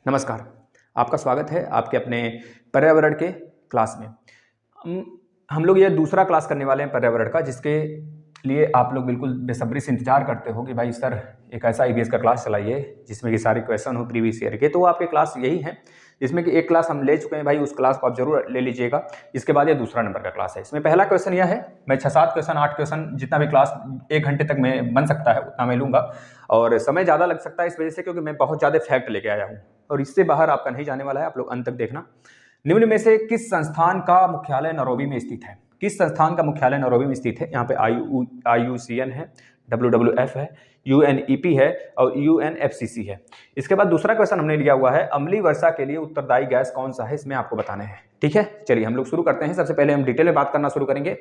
नमस्कार, आपका स्वागत है आपके अपने पर्यावरण के क्लास में। हम लोग ये दूसरा क्लास करने वाले हैं पर्यावरण का, जिसके लिए आप लोग बिल्कुल बेसब्री से इंतजार करते हो कि भाई सर एक ऐसा ईवीएस का क्लास चलाइए जिसमें कि सारे क्वेश्चन हो प्रीवियस ईयर के। तो आपके क्लास यही है, जिसमें कि एक क्लास हम ले चुके हैं भाई, उस क्लास को आप जरूर ले लीजिएगा। इसके बाद ये दूसरा नंबर का क्लास है। इसमें पहला क्वेश्चन यह है, मैं 6-7 क्वेश्चन 8 क्वेश्चन जितना भी क्लास 1 घंटे तक में बन सकता है उतना मैं लूँगा, और समय ज़्यादा लग सकता है इस वजह से क्योंकि मैं बहुत ज़्यादा फैक्ट लेके आया हूँ और इससे बाहर आपका नहीं जाने वाला है। आप लोग अंत तक देखना। निम्न में से किस संस्थान का मुख्यालय नैरोबी में स्थित है? किस संस्थान का मुख्यालय नैरोबी में स्थित है? यहाँ पे IUCN है, WWF है, UNEP है और UNFCCC है। इसके बाद दूसरा क्वेश्चन हमने लिया हुआ है, अम्लीय वर्षा के लिए उत्तरदायी गैस कौन सा है? इसमें आपको बताना है। ठीक है, चलिए हम लोग शुरू करते हैं। सबसे पहले हम डिटेल में बात करना शुरू करेंगे।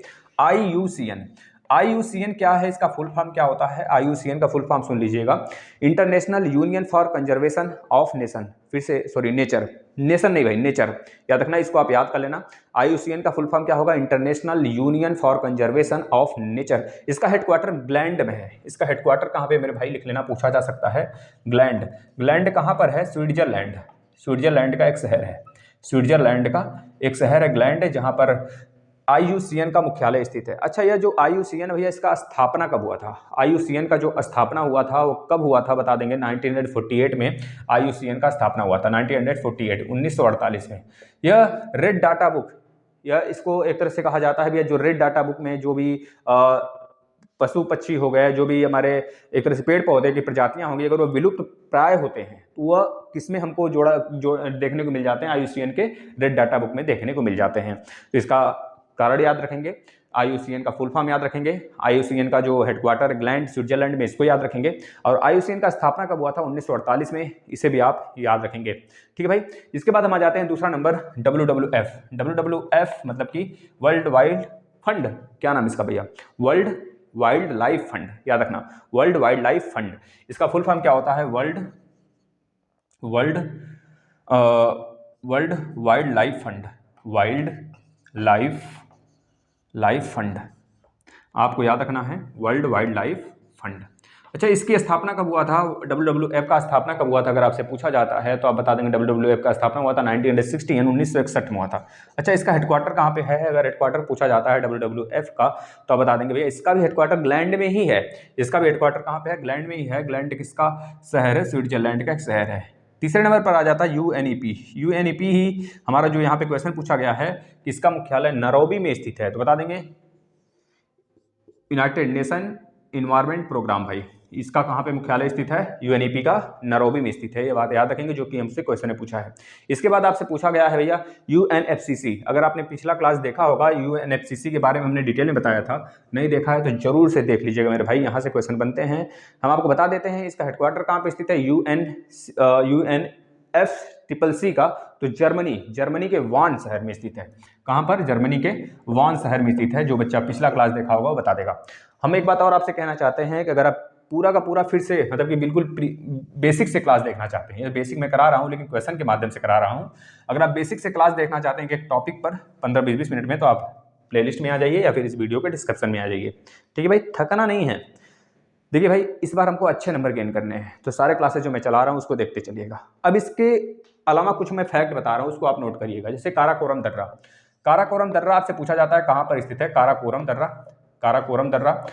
IUCN क्या है? इसका फुल फॉर्म क्या होता है? IUCN का फुल फॉर्म सुन लीजिएगा, international union for conservation of nation. फिर से सॉरी, नेचर, नेशन नहीं भाई, नेचर याद रखना, इसको आप याद कर लेना। IUCN का फुल फॉर्म क्या होगा? International union for conservation of nature. इसका हेडक्वार्टर ग्लैंड में है। इसका हेडक्वार्टर कहाँ पे मेरे भाई? लिख लेना, पूछा जा सकता है। ग्लैंड। ग्लैंड कहाँ पर है? स्विट्जरलैंड। स्विट्जरलैंड का एक शहर है। स्विट्जरलैंड का एक शहर है ग्लैंड, जहाँ पर IUCN का मुख्यालय स्थित है। अच्छा, यह जो IUCN भैया, इसका स्थापना कब हुआ था? IUCN का जो स्थापना हुआ था वो कब हुआ था बता देंगे। 1948 में IUCN का स्थापना हुआ था। 1948 1948 में। यह रेड डाटा बुक, यह इसको एक तरह से कहा जाता है भैया, जो रेड डाटा बुक में जो भी पशु पक्षी हो गए, जो भी हमारे एक तरह से पेड़ पौधे की प्रजातियां होंगी, अगर वो विलुप्त प्राय होते हैं तो वह किसमें हमको जो देखने को मिल जाते हैं? IUCN के रेड डाटा बुक में देखने को मिल जाते हैं। तो इसका कारण याद रखेंगे, IUCN का फुल फॉर्म याद रखेंगे, IUCN का जो हेडक्वार्टर ग्लैंड स्विट्जरलैंड में, इसको याद रखेंगे, और IUCN का स्थापना कब हुआ था? 1948 में। इसे भी आप याद रखेंगे। ठीक है भाई। इसके बाद हम आ जाते हैं दूसरा नंबर, WWF। WWF मतलब कि वर्ल्ड वाइल्ड फंड। क्या नाम इसका भैया? World wild life fund. याद रखना, वर्ल्ड वाइल्ड लाइफ फंड। इसका फुल फॉर्म क्या होता है? World wild life fund. Life fund आपको याद रखना है, वर्ल्ड वाइल्ड लाइफ फंड। अच्छा, इसकी स्थापना कब हुआ था? WWF का स्थापना कब हुआ था अगर आपसे पूछा जाता है तो आप बता देंगे WWF का स्थापना हुआ था 1961 में हुआ था। अच्छा, इसका हेडक्वार्टर कहाँ पे है? अगर हेडक्वार्टर पूछा जाता है WWF का तो आप बता देंगे भैया इसका भी हेडक्वार्टर ग्लैंड में ही है। इसका भी हेडक्वार्टर कहाँ पे है? ग्लैंड में ही है। ग्लैंड किसका शहर है? स्विट्जरलैंड का एक शहर है। तीसरे नंबर पर आ जाता है UNEP। UNEP ही हमारा जो यहाँ पे क्वेश्चन पूछा गया है कि इसका मुख्यालय नैरोबी में स्थित है, तो बता देंगे यूनाइटेड नेशन इन्वायरमेंट प्रोग्राम। भाई इसका कहाँ पे मुख्यालय स्थित है? UNEP का नैरोबी में स्थित है। ये बात याद रखेंगे, जो कि हमसे क्वेश्चन ने पूछा है। इसके बाद आपसे पूछा गया है भैया UNFCCC। अगर आपने पिछला क्लास देखा होगा, UNFCCC के बारे में हमने डिटेल में बताया था। नहीं देखा है तो जरूर से देख लीजिएगा मेरे भाई, यहाँ से क्वेश्चन बनते हैं। हम आपको बता देते हैं इसका हेडक्वार्टर कहाँ पे स्थित है। UNFCCC का तो जर्मनी के वान शहर में स्थित है। कहाँ पर? जर्मनी के वान शहर में स्थित है। जो बच्चा पिछला क्लास देखा होगा वो बता देगा। हम एक बात और आपसे कहना चाहते हैं कि अगर आप पूरा का पूरा फिर से मतलब कि बिल्कुल बेसिक से क्लास देखना चाहते हैं, बेसिक मैं करा रहा हूं लेकिन क्वेश्चन के माध्यम से करा रहा हूं। अगर आप बेसिक से क्लास देखना चाहते हैं कि एक टॉपिक पर 15-20 मिनट में, तो आप प्लेलिस्ट में आ जाइए या फिर इस वीडियो के डिस्क्रिप्शन में आ जाइए। ठीक है भाई, थकना नहीं है। देखिए भाई, इस बार हमको अच्छे नंबर गेन करने हैं, तो सारे क्लासेस जो मैं चला रहा हूँ उसको देखते चलिएगा। अब इसके अलावा कुछ मैं फैक्ट बता रहा हूँ, उसको आप नोट करिएगा। जैसे काराकोरम दर्रा। काराकोरम दर्रा आपसे पूछा जाता है कहाँ पर स्थित है? काराकोरम दर्रा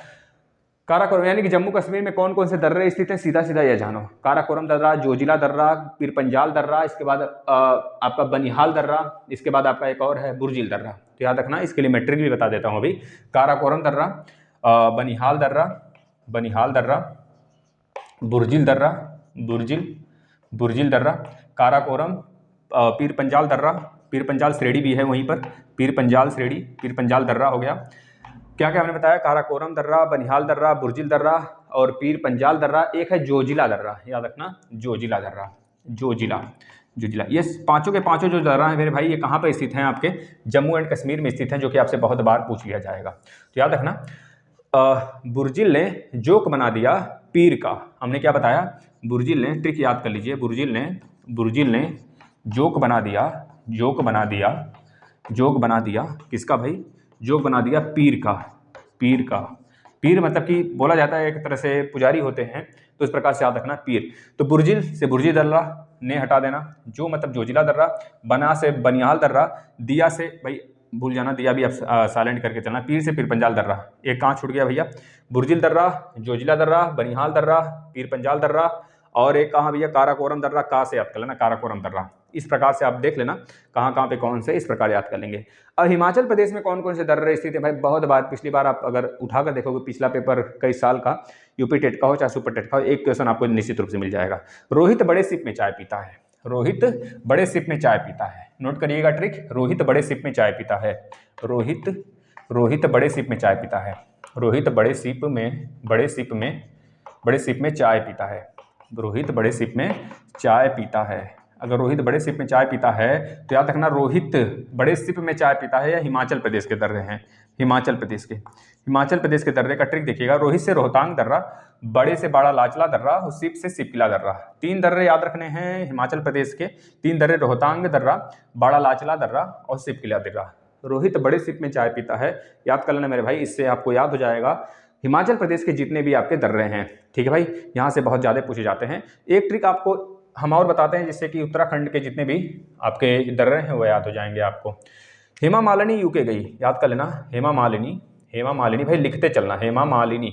यानी कि जम्मू कश्मीर में कौन कौन से दर्रे स्थित हैं? सीधा सीधा यह जानो। काराकोरम दर्रा, जोजिला दर्रा, पीरपंजाल दर्रा, इसके बाद आपका बनिहाल दर्रा, इसके बाद आपका एक और है बुर्जिल दर्रा। तो याद रखना, इसके लिए मैट्रिक भी बता देता हूँ अभी। काराकोरम दर्रा, बनिहाल दर्रा, बुर्जिल दर्रा, काराकोरम, पीरपंजाल श्रेणी भी है वहीं पर। पीरपंजाल दर्रा हो गया। क्या क्या हमने बताया? काराकोरम दर्रा, बनिहाल दर्रा, बुर्जिल दर्रा और पीरपंजाल दर्रा। एक है जोजिला दर्रा, याद रखना, जोजिला। ये पांचों के पांचों जो दर्रा हैं मेरे भाई, ये कहाँ पर स्थित हैं? आपके जम्मू एंड कश्मीर में स्थित हैं, जो कि आपसे बहुत बार पूछ लिया जाएगा। तो याद रखना, बुर्जिल ने जोक बना दिया पीर का। हमने क्या बताया? बुर्जिल ने, ट्रिक याद कर लीजिए, बुर्जिल ने जोक बना दिया किसका भाई? जोक बना दिया पीर का। पीर मतलब कि बोला जाता है एक तरह से पुजारी होते हैं, तो इस प्रकार से याद रखना पीर। तो बुर्जिल से बुर्जी दर्रा, ने हटा देना, जो मतलब जोजिला दर्रा, बना से बनिहाल दर्रा, दिया से भाई भूल जाना, दिया भी आप साइलेंट करके चलना, पीर से पीरपंजाल दर्रा। एक कहाँ छूट गया भैया, बुर्जिल दर्रा, जोजिला दर्रा, बनिहाल दर्रा, पीरपंजाल दर्रा, और एक कहाँ भैया काराकोरम दर्रा, का से याद कर लेना, काराकोरम दर्रा। इस प्रकार से आप देख लेना कहाँ कहाँ पे कौन से, इस प्रकार याद कर लेंगे। अब हिमाचल प्रदेश में कौन कौन से दर्रे स्थित है भाई, बहुत बार पिछली बार आप अगर उठाकर देखोगे पिछला पेपर कई साल का, यूपी टेट का हो चाहे सुपर टेट का हो, एक क्वेश्चन आपको निश्चित रूप से मिल जाएगा। रोहित बड़े सिप में चाय पीता है, रोहित बड़े सिप में चाय पीता है, नोट करिएगा ट्रिक, रोहित बड़े सिप में चाय पीता है, रोहित बड़े सिप में चाय पीता है, रोहित बड़े सिप में चाय पीता है, रोहित बड़े सिप में चाय पीता है। अगर रोहित बड़े सिप में चाय पीता है तो याद रखना रोहित बड़े सिप में चाय पीता है, या हिमाचल प्रदेश के दर्रे हैं, हिमाचल प्रदेश के दर्रे का ट्रिक देखिएगा, रोहित से रोहतांग दर्रा, बड़े से बाड़ा लाचला दर्रा और सिप से सिपकिला दर्रा। 3 दर्रे याद रखने हैं हिमाचल प्रदेश के, 3 दर्रे, रोहतांग दर्रा, बाड़ा लाचला दर्रा और सिपकिला दर्रा। रोहित बड़े सिप में चाय पीता है, याद कर लेना मेरे भाई, इससे आपको याद हो जाएगा हिमाचल प्रदेश के जितने भी आपके दर्रे हैं। ठीक है भाई, यहाँ से बहुत ज़्यादा पूछे जाते हैं। एक ट्रिक आपको हम और बताते हैं जिससे कि उत्तराखंड के जितने भी आपके दर्रे हैं वो याद हो जाएंगे आपको। हेमा मालिनी यूके गई, याद कर लेना, हेमा मालिनी भाई लिखते चलना, हेमा मालिनी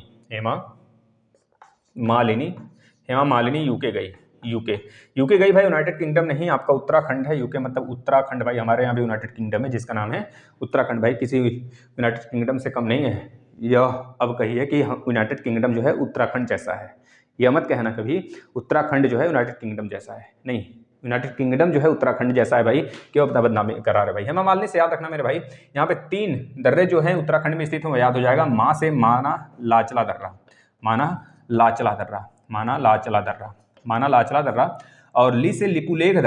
यूके गई, यूके गई भाई, यूनाइटेड किंगडम नहीं, आपका उत्तराखंड है। यूके मतलब उत्तराखंड भाई, हमारे यहाँ भी यूनाइटेड किंगडम है जिसका नाम है उत्तराखंड भाई, किसी यूनाइटेड किंगडम से कम नहीं है। यह अब कहिए कि यूनाइटेड किंगडम जो है उत्तराखंड जैसा है, यह मत कहना कभी उत्तराखंड जो है यूनाइटेड किंगडम जैसा है, नहीं, यूनाइटेड किंगडम जो है उत्तराखंड जैसा है भाई, क्यों अपना बदनामी करा रहे भाई। हेमा मालिनी से याद रखना मेरे भाई, यहाँ पे 3 दर्रे जो हैं उत्तराखंड में स्थित हैं, वो याद हो जाएगा। माँ से माना लाचला दर्रा, माना लाचला दर्रा, और ली से लिपुलेख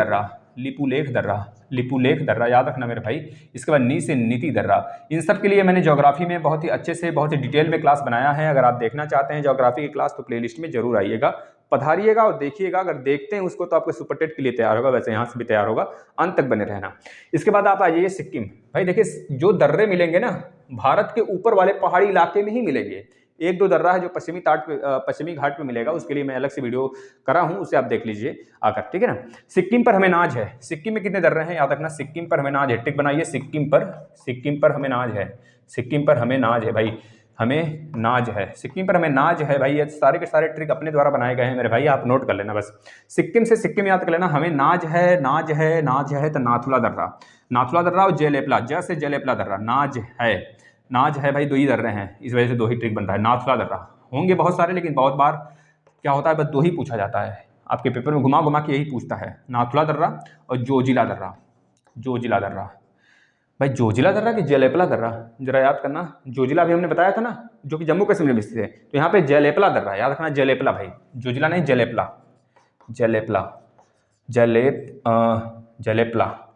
दर्रा, याद रखना मेरे भाई। इसके बाद नी से नीति दर्रा। इन सब के लिए मैंने ज्योग्राफी में बहुत ही अच्छे से, बहुत ही डिटेल में क्लास बनाया है। अगर आप देखना चाहते हैं ज्योग्राफी की क्लास तो प्लेलिस्ट में जरूर आइएगा, पधारिएगा और देखिएगा। अगर देखते हैं उसको तो आपको सुपर टेट के लिए तैयार होगा, वैसे यहाँ से भी तैयार होगा, अंत तक बने रहना। इसके बाद आप आ जाइए सिक्किम। भाई देखिए, जो दर्रे मिलेंगे ना भारत के ऊपर वाले पहाड़ी इलाके में ही मिलेंगे। 1-2 दर्रा है जो पश्चिमी घाट पे मिलेगा, उसके लिए मैं अलग से वीडियो करा हूं, उसे आप देख लीजिए आकर, ठीक है ना। सिक्किम पर हमें नाज है, सिक्किम में कितने दर्रे हैं याद रखना, सिक्किम पर हमें नाज है, टिक बनाइए, सिक्किम पर हमें नाज है, सिक्किम पर हमें नाज है भाई, हमें नाज है, सिक्किम पर हमें नाज है भाई। ये सारे के सारे ट्रिक अपने द्वारा बनाए गए हैं मेरे भाई, आप नोट कर लेना बस। सिक्किम से सिक्किम याद कर लेना, हमें नाज है तो नाथुला दर्रा और जेलेपला, जैसे जेलेपला दर्रा, नाज है भाई, 2 ही दर्रे हैं, इस वजह से 2 ही ट्रिक बन रहा है। नाथुला दर्रा होंगे बहुत सारे, लेकिन बहुत बार क्या होता है बस 2 ही पूछा जाता है, आपके पेपर में घुमा घुमा के यही पूछता है, नाथुला दर्रा और जोजिला दर्रा भाई। जोजिला दर्रा कि जेलेपला दर्रा, जरा याद करना। जोजिला भी हमने बताया था ना, जो कि जम्मू कश्मीर में स्थित है, तो यहाँ पे जेलेपला दर्रा, याद रखना जेलेपला भाई, जोजिला नहीं, जेलेपला,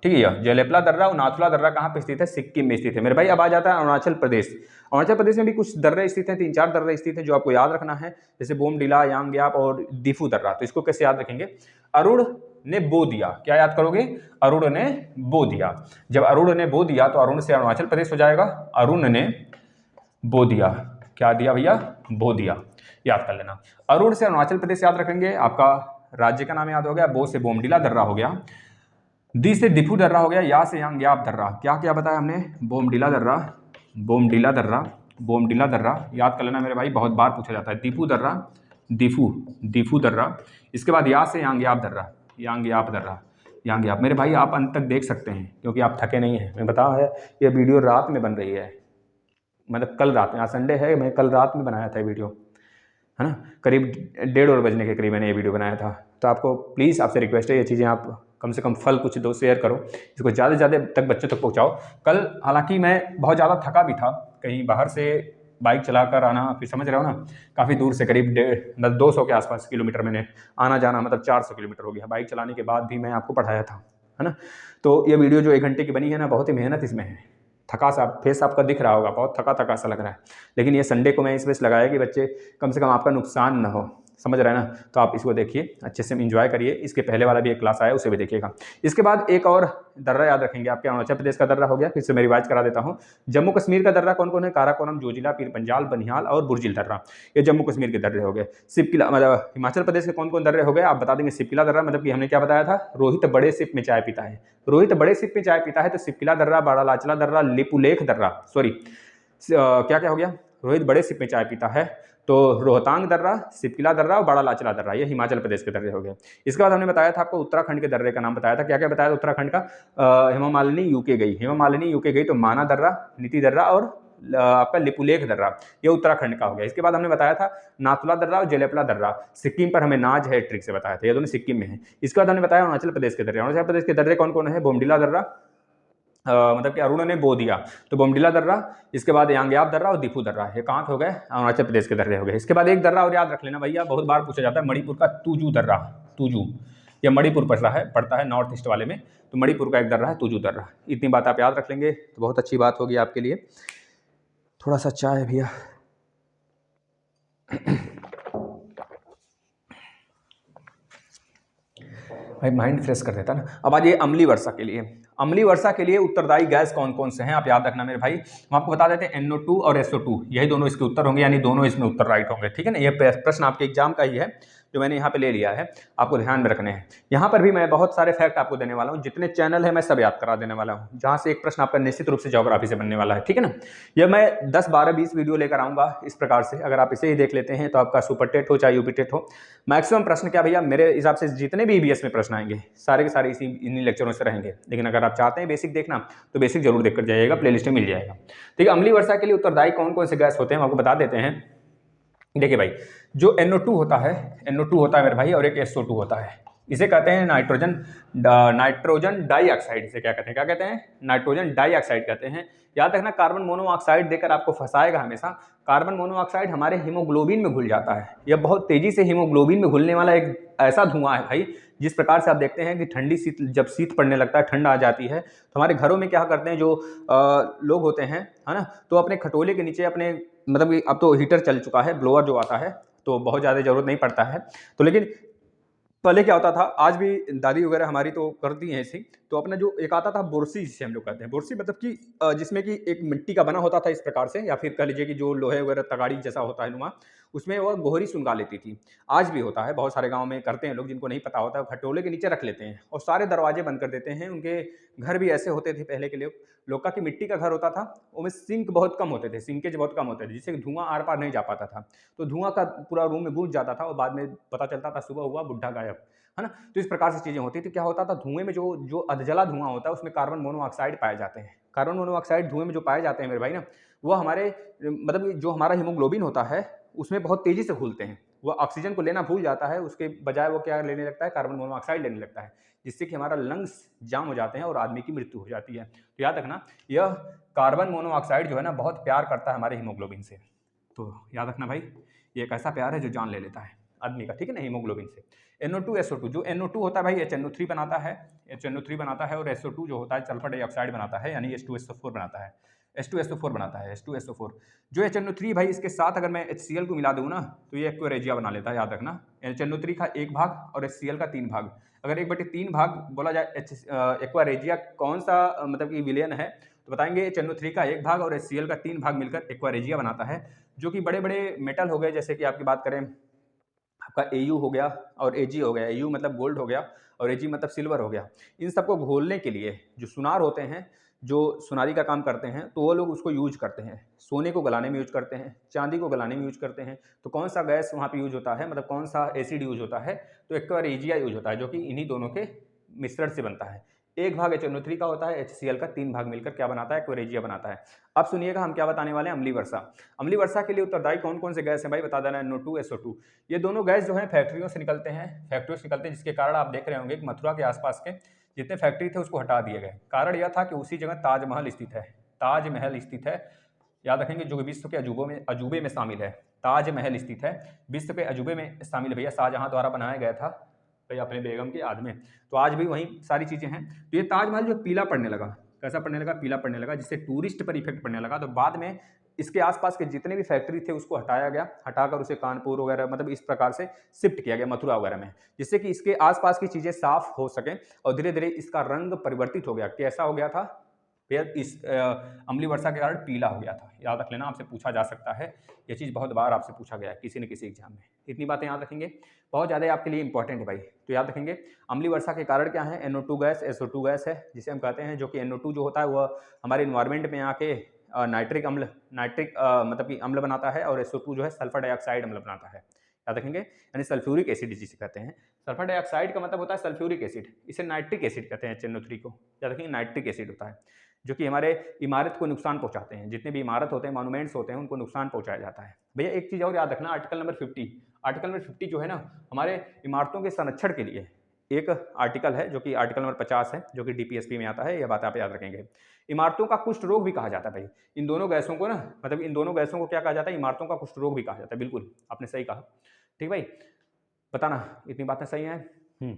ठीक है। जेलेपला दर्रा और नाथुला दर्रा कहाँ पे स्थित है, सिक्किम में स्थित है मेरे भाई। अब आ जाता है अरुणाचल प्रदेश में भी कुछ दर्रे स्थित हैं, 3-4 दर्रे स्थित हैं जो आपको याद रखना है, जैसे बोमडिला, यांगयाप और दिफू दर्रा। तो इसको कैसे याद रखेंगे, अरुण ने बो दिया, क्या याद करोगे, अरुण ने बो दिया। जब अरुण ने बो दिया तो अरुण से अरुणाचल प्रदेश हो जाएगा, अरुण ने बो दिया, क्या दिया भैया, बो दिया, याद कर लेना। अरुण से अरुणाचल प्रदेश याद रखेंगे, आपका राज्य का नाम याद हो गया। बो से बोमडिला दर्रा हो गया, दी से दिफू दर्रा हो गया, या से यांगयाप दर्रा, क्या क्या बताया हमने, बोमडिला दर्रा, याद कर लेना मेरे भाई, बहुत बार पूछा जाता है। दिफू दर्रा, इसके बाद या से यांगयाप दर्रा, मेरे भाई आप अंत तक देख सकते हैं क्योंकि आप थके नहीं हैं। मैं बता है ये वीडियो रात में बन रही है, मतलब कल रात में, आज संडे है, मैं कल रात में बनाया था वीडियो, है ना, करीब 1:30 बजने के करीब मैंने ये वीडियो बनाया था। तो आपको प्लीज़ आपसे रिक्वेस्ट है, ये चीज़ें आप कम से कम फल कुछ दो शेयर करो, इसको ज़्यादा से ज़्यादा तक बच्चों तक पहुँचाओ। कल हालांकि मैं बहुत ज़्यादा थका भी था, कहीं बाहर से बाइक चलाकर आना, फिर समझ रहे हो ना, काफ़ी दूर से, करीब 200 के आसपास किलोमीटर मैंने आना जाना, मतलब 400 किलोमीटर हो गया बाइक चलाने के बाद भी मैं आपको पढ़ाया था, है ना। तो ये वीडियो जो 1 घंटे की बनी है ना, बहुत ही मेहनत इसमें है, थका सा फेस आपका दिख रहा होगा, बहुत थका सा लग रहा है, लेकिन ये संडे को मैं इस वजह से लगाया कि बच्चे कम से कम आपका नुकसान ना हो, समझ रहे हैं ना। तो आप इसको देखिए, अच्छे से इंजॉय करिए। इसके पहले वाला भी एक क्लास आया, उसे भी देखिएगा। इसके बाद एक और दर्रा याद रखेंगे आपके, अरुणाचल प्रदेश का दर्रा हो गया, फिर से मैं रिवाइज करा देता हूँ। जम्मू कश्मीर का दर्रा कौन कौन है? काराकोरम, जोजिला, पीर पंजाल, बनिहाल और बुर्जिल दर्रा, ये जम्मू कश्मीर के दर्रे हो गए। सिपकिला मतलब हिमाचल प्रदेश के कौन कौन दर्रे हो गए आप बता देंगे। सिपकिला दर्रा मतलब कि हमने क्या बताया था, रोहित बड़े सिप में चाय पीता है, रोहित बड़े सिप में चाय पीता है, तो सिपकिला दर्रा, बड़ा लाचला दर्रा, लिपुलेख दर्रा, सॉरी क्या क्या हो गया, रोहित बड़े सिप में चाय पीता है, तो रोहतांग दर्रा, सिपकिला दर्रा और बड़ा लाचला दर्रा, ये हिमाचल प्रदेश के दर्रे हो गए। इसके बाद हमने बताया था आपको उत्तराखंड के दर्रे का नाम बताया था, क्या क्या बताया था उत्तराखंड का, हेमा मालिनी यूके गई, हेमा मालिनी यूके गई, तो माना दर्रा, नीति दर्रा और आपका लिपुलेख दर्रा, ये उत्तराखंड का हो गया। इसके बाद हमने बताया था नाथुला दर्रा और जलेपला दर्रा, सिक्किम पर हमें नाज है ट्रिक से बताया था, ये दोनों सिक्किम में है। इसके बाद हमने बताया अरुणाचल प्रदेश के दर्रे, अरुणाचल प्रदेश के दर्रे कौन कौन है, बोमडिला दर्रा, मतलब कि अरुण ने बो दिया, तो बोमडिला दर्रा, इसके बाद यांग्याब दर्रा और दीफू दर्रा, ये कहाँ हो गए, अरुणाचल प्रदेश के दर्रे हो गए। इसके बाद एक दर्रा और याद रख लेना भैया, बहुत बार पूछा जाता है, मणिपुर का तुजू दर्रा, तुजू, ये मणिपुर पड़ता है नॉर्थ ईस्ट वाले में, तो मणिपुर का एक दर्रा है तुजू दर्रा। इतनी बात आप याद रख लेंगे तो बहुत अच्छी बात होगी आपके लिए। थोड़ा सा चाय है भैया। भाई माइंड फ्रेश कर देता ना। अब आज ये अम्लीय वर्षा के लिए, अम्लीय वर्षा के लिए उत्तरदायी गैस कौन कौन से हैं आप याद रखना मेरे भाई। हम आपको बता देते हैं NO2 और SO2, यही दोनों इसके उत्तर होंगे, यानी दोनों इसमें उत्तर राइट होंगे, ठीक है ना। ये प्रश्न आपके एग्जाम का ही है जो मैंने यहाँ पे ले लिया है, आपको ध्यान में रखने हैं। यहाँ पर भी मैं बहुत सारे फैक्ट आपको देने वाला हूँ, जितने चैनल है मैं सब याद करा देने वाला हूँ, जहाँ से एक प्रश्न आपका निश्चित रूप से ज्योग्राफी से बनने वाला है, ठीक है ना। ये मैं 10, 12, 20 वीडियो लेकर आऊँगा इस प्रकार से, अगर आप इसे ही देख लेते हैं तो आपका सुपर टेट हो चाहे यूपी टेट हो, मैक्सिमम प्रश्न क्या भैया मेरे हिसाब से जितने भी EVS में प्रश्न आएंगे सारे के सारे इन्हीं लेक्चरों से रहेंगे। लेकिन अगर आप चाहते हैं बेसिक देखना तो बेसिक जरूर देखकर जाइएगा, प्लेलिस्ट में मिल जाएगा, ठीक है। अम्लीय वर्षा के लिए उत्तरदायी कौन कौन से गैस होते हैं हम आपको बता देते हैं। देखिए भाई, जो NO2 होता है, NO2 होता है मेरे भाई, और एक SO2 होता है, इसे कहते हैं नाइट्रोजन डाइऑक्साइड। इसे क्या कहते हैं, क्या कहते हैं, नाइट्रोजन डाइऑक्साइड कहते हैं। याद रखना, कार्बन मोनोऑक्साइड देकर आपको फंसाएगा हमेशा। कार्बन मोनोऑक्साइड हमारे हीमोग्लोबिन में घुल जाता है, यह बहुत तेजी से हीमोग्लोबिन में घुलने वाला एक ऐसा धुआं है भाई। जिस प्रकार से आप देखते हैं कि ठंडी शीत, जब शीत पड़ने लगता है, ठंड आ जाती है, तो हमारे घरों में क्या करते हैं जो लोग होते हैं, है ना, तो अपने खटोले के नीचे अपने, मतलब अब तो हीटर चल चुका है, ब्लोअर जो आता है, तो बहुत ज़्यादा जरूरत नहीं पड़ता है, तो लेकिन पहले क्या होता था, आज भी दादी वगैरह हमारी तो करती हैं ऐसी, तो अपना जो एक आता था बोरसी, जिसे हम लोग कहते हैं बोरसी, मतलब कि जिसमें कि एक मिट्टी का बना होता था इस प्रकार से, या फिर कह लीजिए कि जो लोहे वगैरह तगाड़ी जैसा होता है नुमा, उसमें वो गोहरी सुलगा लेती थी। आज भी होता है, बहुत सारे गांव में करते हैं लोग, जिनको नहीं पता होता है खटोले के नीचे रख लेते हैं और सारे दरवाजे बंद कर देते हैं। उनके घर भी ऐसे होते थे पहले के लोग का, कि मिट्टी का घर होता था, उसमें सिंक बहुत कम होते थे, सिंकेज बहुत कम होते थे, जिससे धुआं आर पार नहीं जा पाता था, तो धुआं का पूरा रूम में गूंज जाता था और बाद में पता चलता था सुबह हुआ बुढ़ा गायब, है ना। तो इस प्रकार से चीजें होती थी। क्या होता था, धुएं में जो अधजला धुआं होता है उसमें कार्बन मोनोऑक्साइड पाए जाते हैं। कार्बन मोनोऑक्साइड धुएं में जो पाए जाते हैं मेरे भाई ना, वो हमारे, मतलब जो हमारा हीमोग्लोबिन होता है उसमें बहुत तेजी से घुलते हैं। वो ऑक्सीजन को लेना भूल जाता है, उसके बजाय वो क्या लेने लगता है, कार्बन मोनोऑक्साइड लेने लगता है, जिससे कि हमारा लंग्स जाम हो जाते हैं और आदमी की मृत्यु हो जाती है। तो याद रखना, यह कार्बन मोनोऑक्साइड जो है ना बहुत प्यार करता है हमारे हीमोग्लोबिन से, तो याद रखना भाई, ये एक ऐसा प्यार है जो जान ले लेता है आदमी का, ठीक है ना, हीमोग्लोबिन से। NO2 SO2, जो NO2 होता है भाई HNO3 बनाता है, HNO3 बनाता है, और SO2 जो होता है सल्फर डाइऑक्साइड बनाता है, यानी H2SO4 बनाता है, H2SO4 बनाता है, H2SO4। जो HNO3 भाई, इसके साथ अगर मैं HCl को मिला दूँ ना तो ये एक्वारेजिया बना लेता है, याद रखना। HNO3 का 1 भाग और HCl का 3 भाग, अगर 1/3 भाग बोला जाए एक्वारेजिया कौन सा मतलब कि विलेन है, तो बताएंगे HNO3 का 1 भाग और HCl का 3 भाग मिलकर एक्वारेजिया बनाता है। जो कि बड़े बड़े मेटल हो गए, जैसे कि आपकी बात करें आपका AU हो गया और AG हो गया, AU मतलब गोल्ड हो गया और AG मतलब सिल्वर हो गया, इन सबको घोलने के लिए जो सुनार होते हैं, जो सुनारी का काम करते हैं, तो वो लोग उसको यूज करते हैं, सोने को गलाने में यूज करते हैं, चांदी को गलाने में यूज करते हैं। तो कौन सा गैस वहाँ पे यूज होता है, मतलब कौन सा एसिड यूज होता है, तो एक्वारेजिया यूज होता है, जो कि इन्हीं दोनों के मिश्रण से बनता है। 1 भाग HNO3 का होता है, HCl का 3 भाग मिलकर क्या बनाता है, एक्वारेजिया बनाता है। अब सुनिएगा हम क्या बताने वाले हैं, अम्लीय वर्षा। अम्लीय वर्षा के लिए उत्तरदायी कौन कौन से गैस हैं भाई, बता देना, NO2 SO2। ये दोनों गैस जो है फैक्ट्रियों से निकलते हैं, जिसके कारण आप देख रहे होंगे कि मथुरा के आसपास के जितने फैक्ट्री थे उसको हटा दिए गए। कारण यह था कि उसी जगह ताजमहल स्थित है, ताजमहल स्थित है, याद रखेंगे, जो विश्व के अजूबे में शामिल है। ताजमहल स्थित है, विश्व के अजूबे में शामिल भैया, शाहजहां द्वारा बनाया गया था भाई अपने बेगम की याद में, तो आज भी वही सारी चीजें हैं। तो ये ताजमहल जो पीला पड़ने लगा, कैसा पड़ने लगा, पीला पड़ने लगा, जिससे टूरिस्ट पर इफेक्ट पड़ने लगा। तो बाद में इसके आसपास के जितने भी फैक्ट्री थे उसको हटाया गया, हटाकर उसे कानपुर वगैरह मतलब इस प्रकार से शिफ्ट किया गया मथुरा वगैरह में, जिससे कि इसके आसपास की चीज़ें साफ हो सकें और धीरे धीरे इसका रंग परिवर्तित हो गया। कैसा हो गया था फिर इस अम्लीय वर्षा के कारण पीला हो गया था। याद रख लेना, आपसे पूछा जा सकता है, ये चीज़ बहुत बार आपसे पूछा गया है किसी न किसी एग्जाम में। इतनी बातें याद रखेंगे, बहुत ज़्यादा आपके लिए इंपॉर्टेंट है भाई, तो याद रखेंगे। अम्लीय वर्षा के कारण क्या है, NO2 गैस, SO2 गैस है जिसे हम कहते हैं, जो कि NO2 जो होता है वह हमारे इन्वायरमेंट में आके नाइट्रिक मतलब कि अम्ल बनाता है, और SO2 जो है सल्फर डाइऑक्साइड अम्ल बनाता है। याद रखेंगे, यानी सल्फ्यूरिक एसिड जिसे कहते हैं। सल्फर डाइऑक्साइड का मतलब होता है सल्फ्यूरिक एसिड, इसे नाइट्रिक एसिड कहते हैं HNO3 को। याद रखेंगे, नाइट्रिक एसिड होता है जो कि हमारे इमारत को नुकसान पहुंचाते हैं, जितने भी इमारत होते हैं, मॉन्यूमेंट्स होते हैं, उनको नुकसान पहुंचाया जाता है। भैया एक चीज़ और याद रखना, आर्टिकल नंबर 50, आर्टिकल नंबर 50 जो है ना, हमारे इमारतों के संरक्षण के लिए एक आर्टिकल है, जो कि आर्टिकल नंबर 50 है, जो कि DPSP में आता है। यह बात आप याद रखेंगे। इमारतों का कुष्ठ रोग भी कहा जाता है भाई, इन दोनों गैसों को ना, मतलब इन दोनों गैसों को क्या कहा जाता है, इमारतों का कुष्ठ रोग भी कहा जाता है। बिल्कुल आपने सही कहा, ठीक भाई, बताना इतनी बातें सही हैं।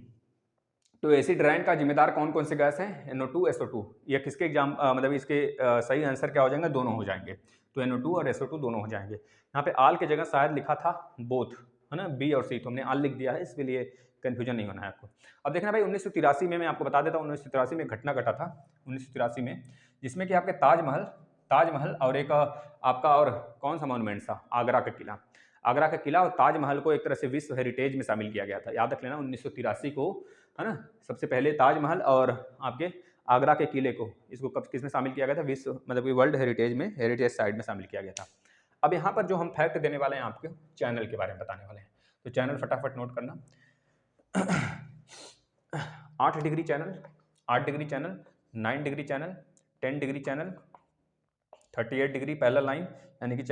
तो एसिड रेन का जिम्मेदार कौन कौन से गैस हैं, NO2 SO2। ये किसके एग्जाम मतलब इसके सही आंसर क्या हो जाएंगे, दोनों हो जाएंगे। तो NO2 और SO2 दोनों हो जाएंगे। यहाँ पे आल की जगह शायद लिखा था बोथ, है ना, B और C, तो हमने आल लिख दिया है, इसके लिए कन्फ्यूजन नहीं होना है आपको। अब देखना भाई 1983 में मैं आपको बता देता हूँ, 1983 में घटना घटा था 1983 में, जिसमें कि आपके ताजमहल और एक आपका और कौन सा मॉन्यूमेंट था, आगरा का किला। आगरा का किला और ताजमहल को एक तरह से विश्व हेरिटेज में शामिल किया गया था। याद रख लेना 1983 को, है ना, सबसे पहले ताजमहल और आपके आगरा के किले को, इसको कब किस में शामिल किया गया था, विश्व मतलब कि वर्ल्ड हेरिटेज में, हेरिटेज साइट में शामिल किया गया था। अब यहाँ पर जो हम फैक्ट देने वाले हैं आपके चैनल के बारे में बताने वाले हैं, तो चैनल फटाफट नोट करना। 8 degree channel, 8 degree channel, 9 degree channel, 10 degree channel, 38 degree parallel line, यानी कि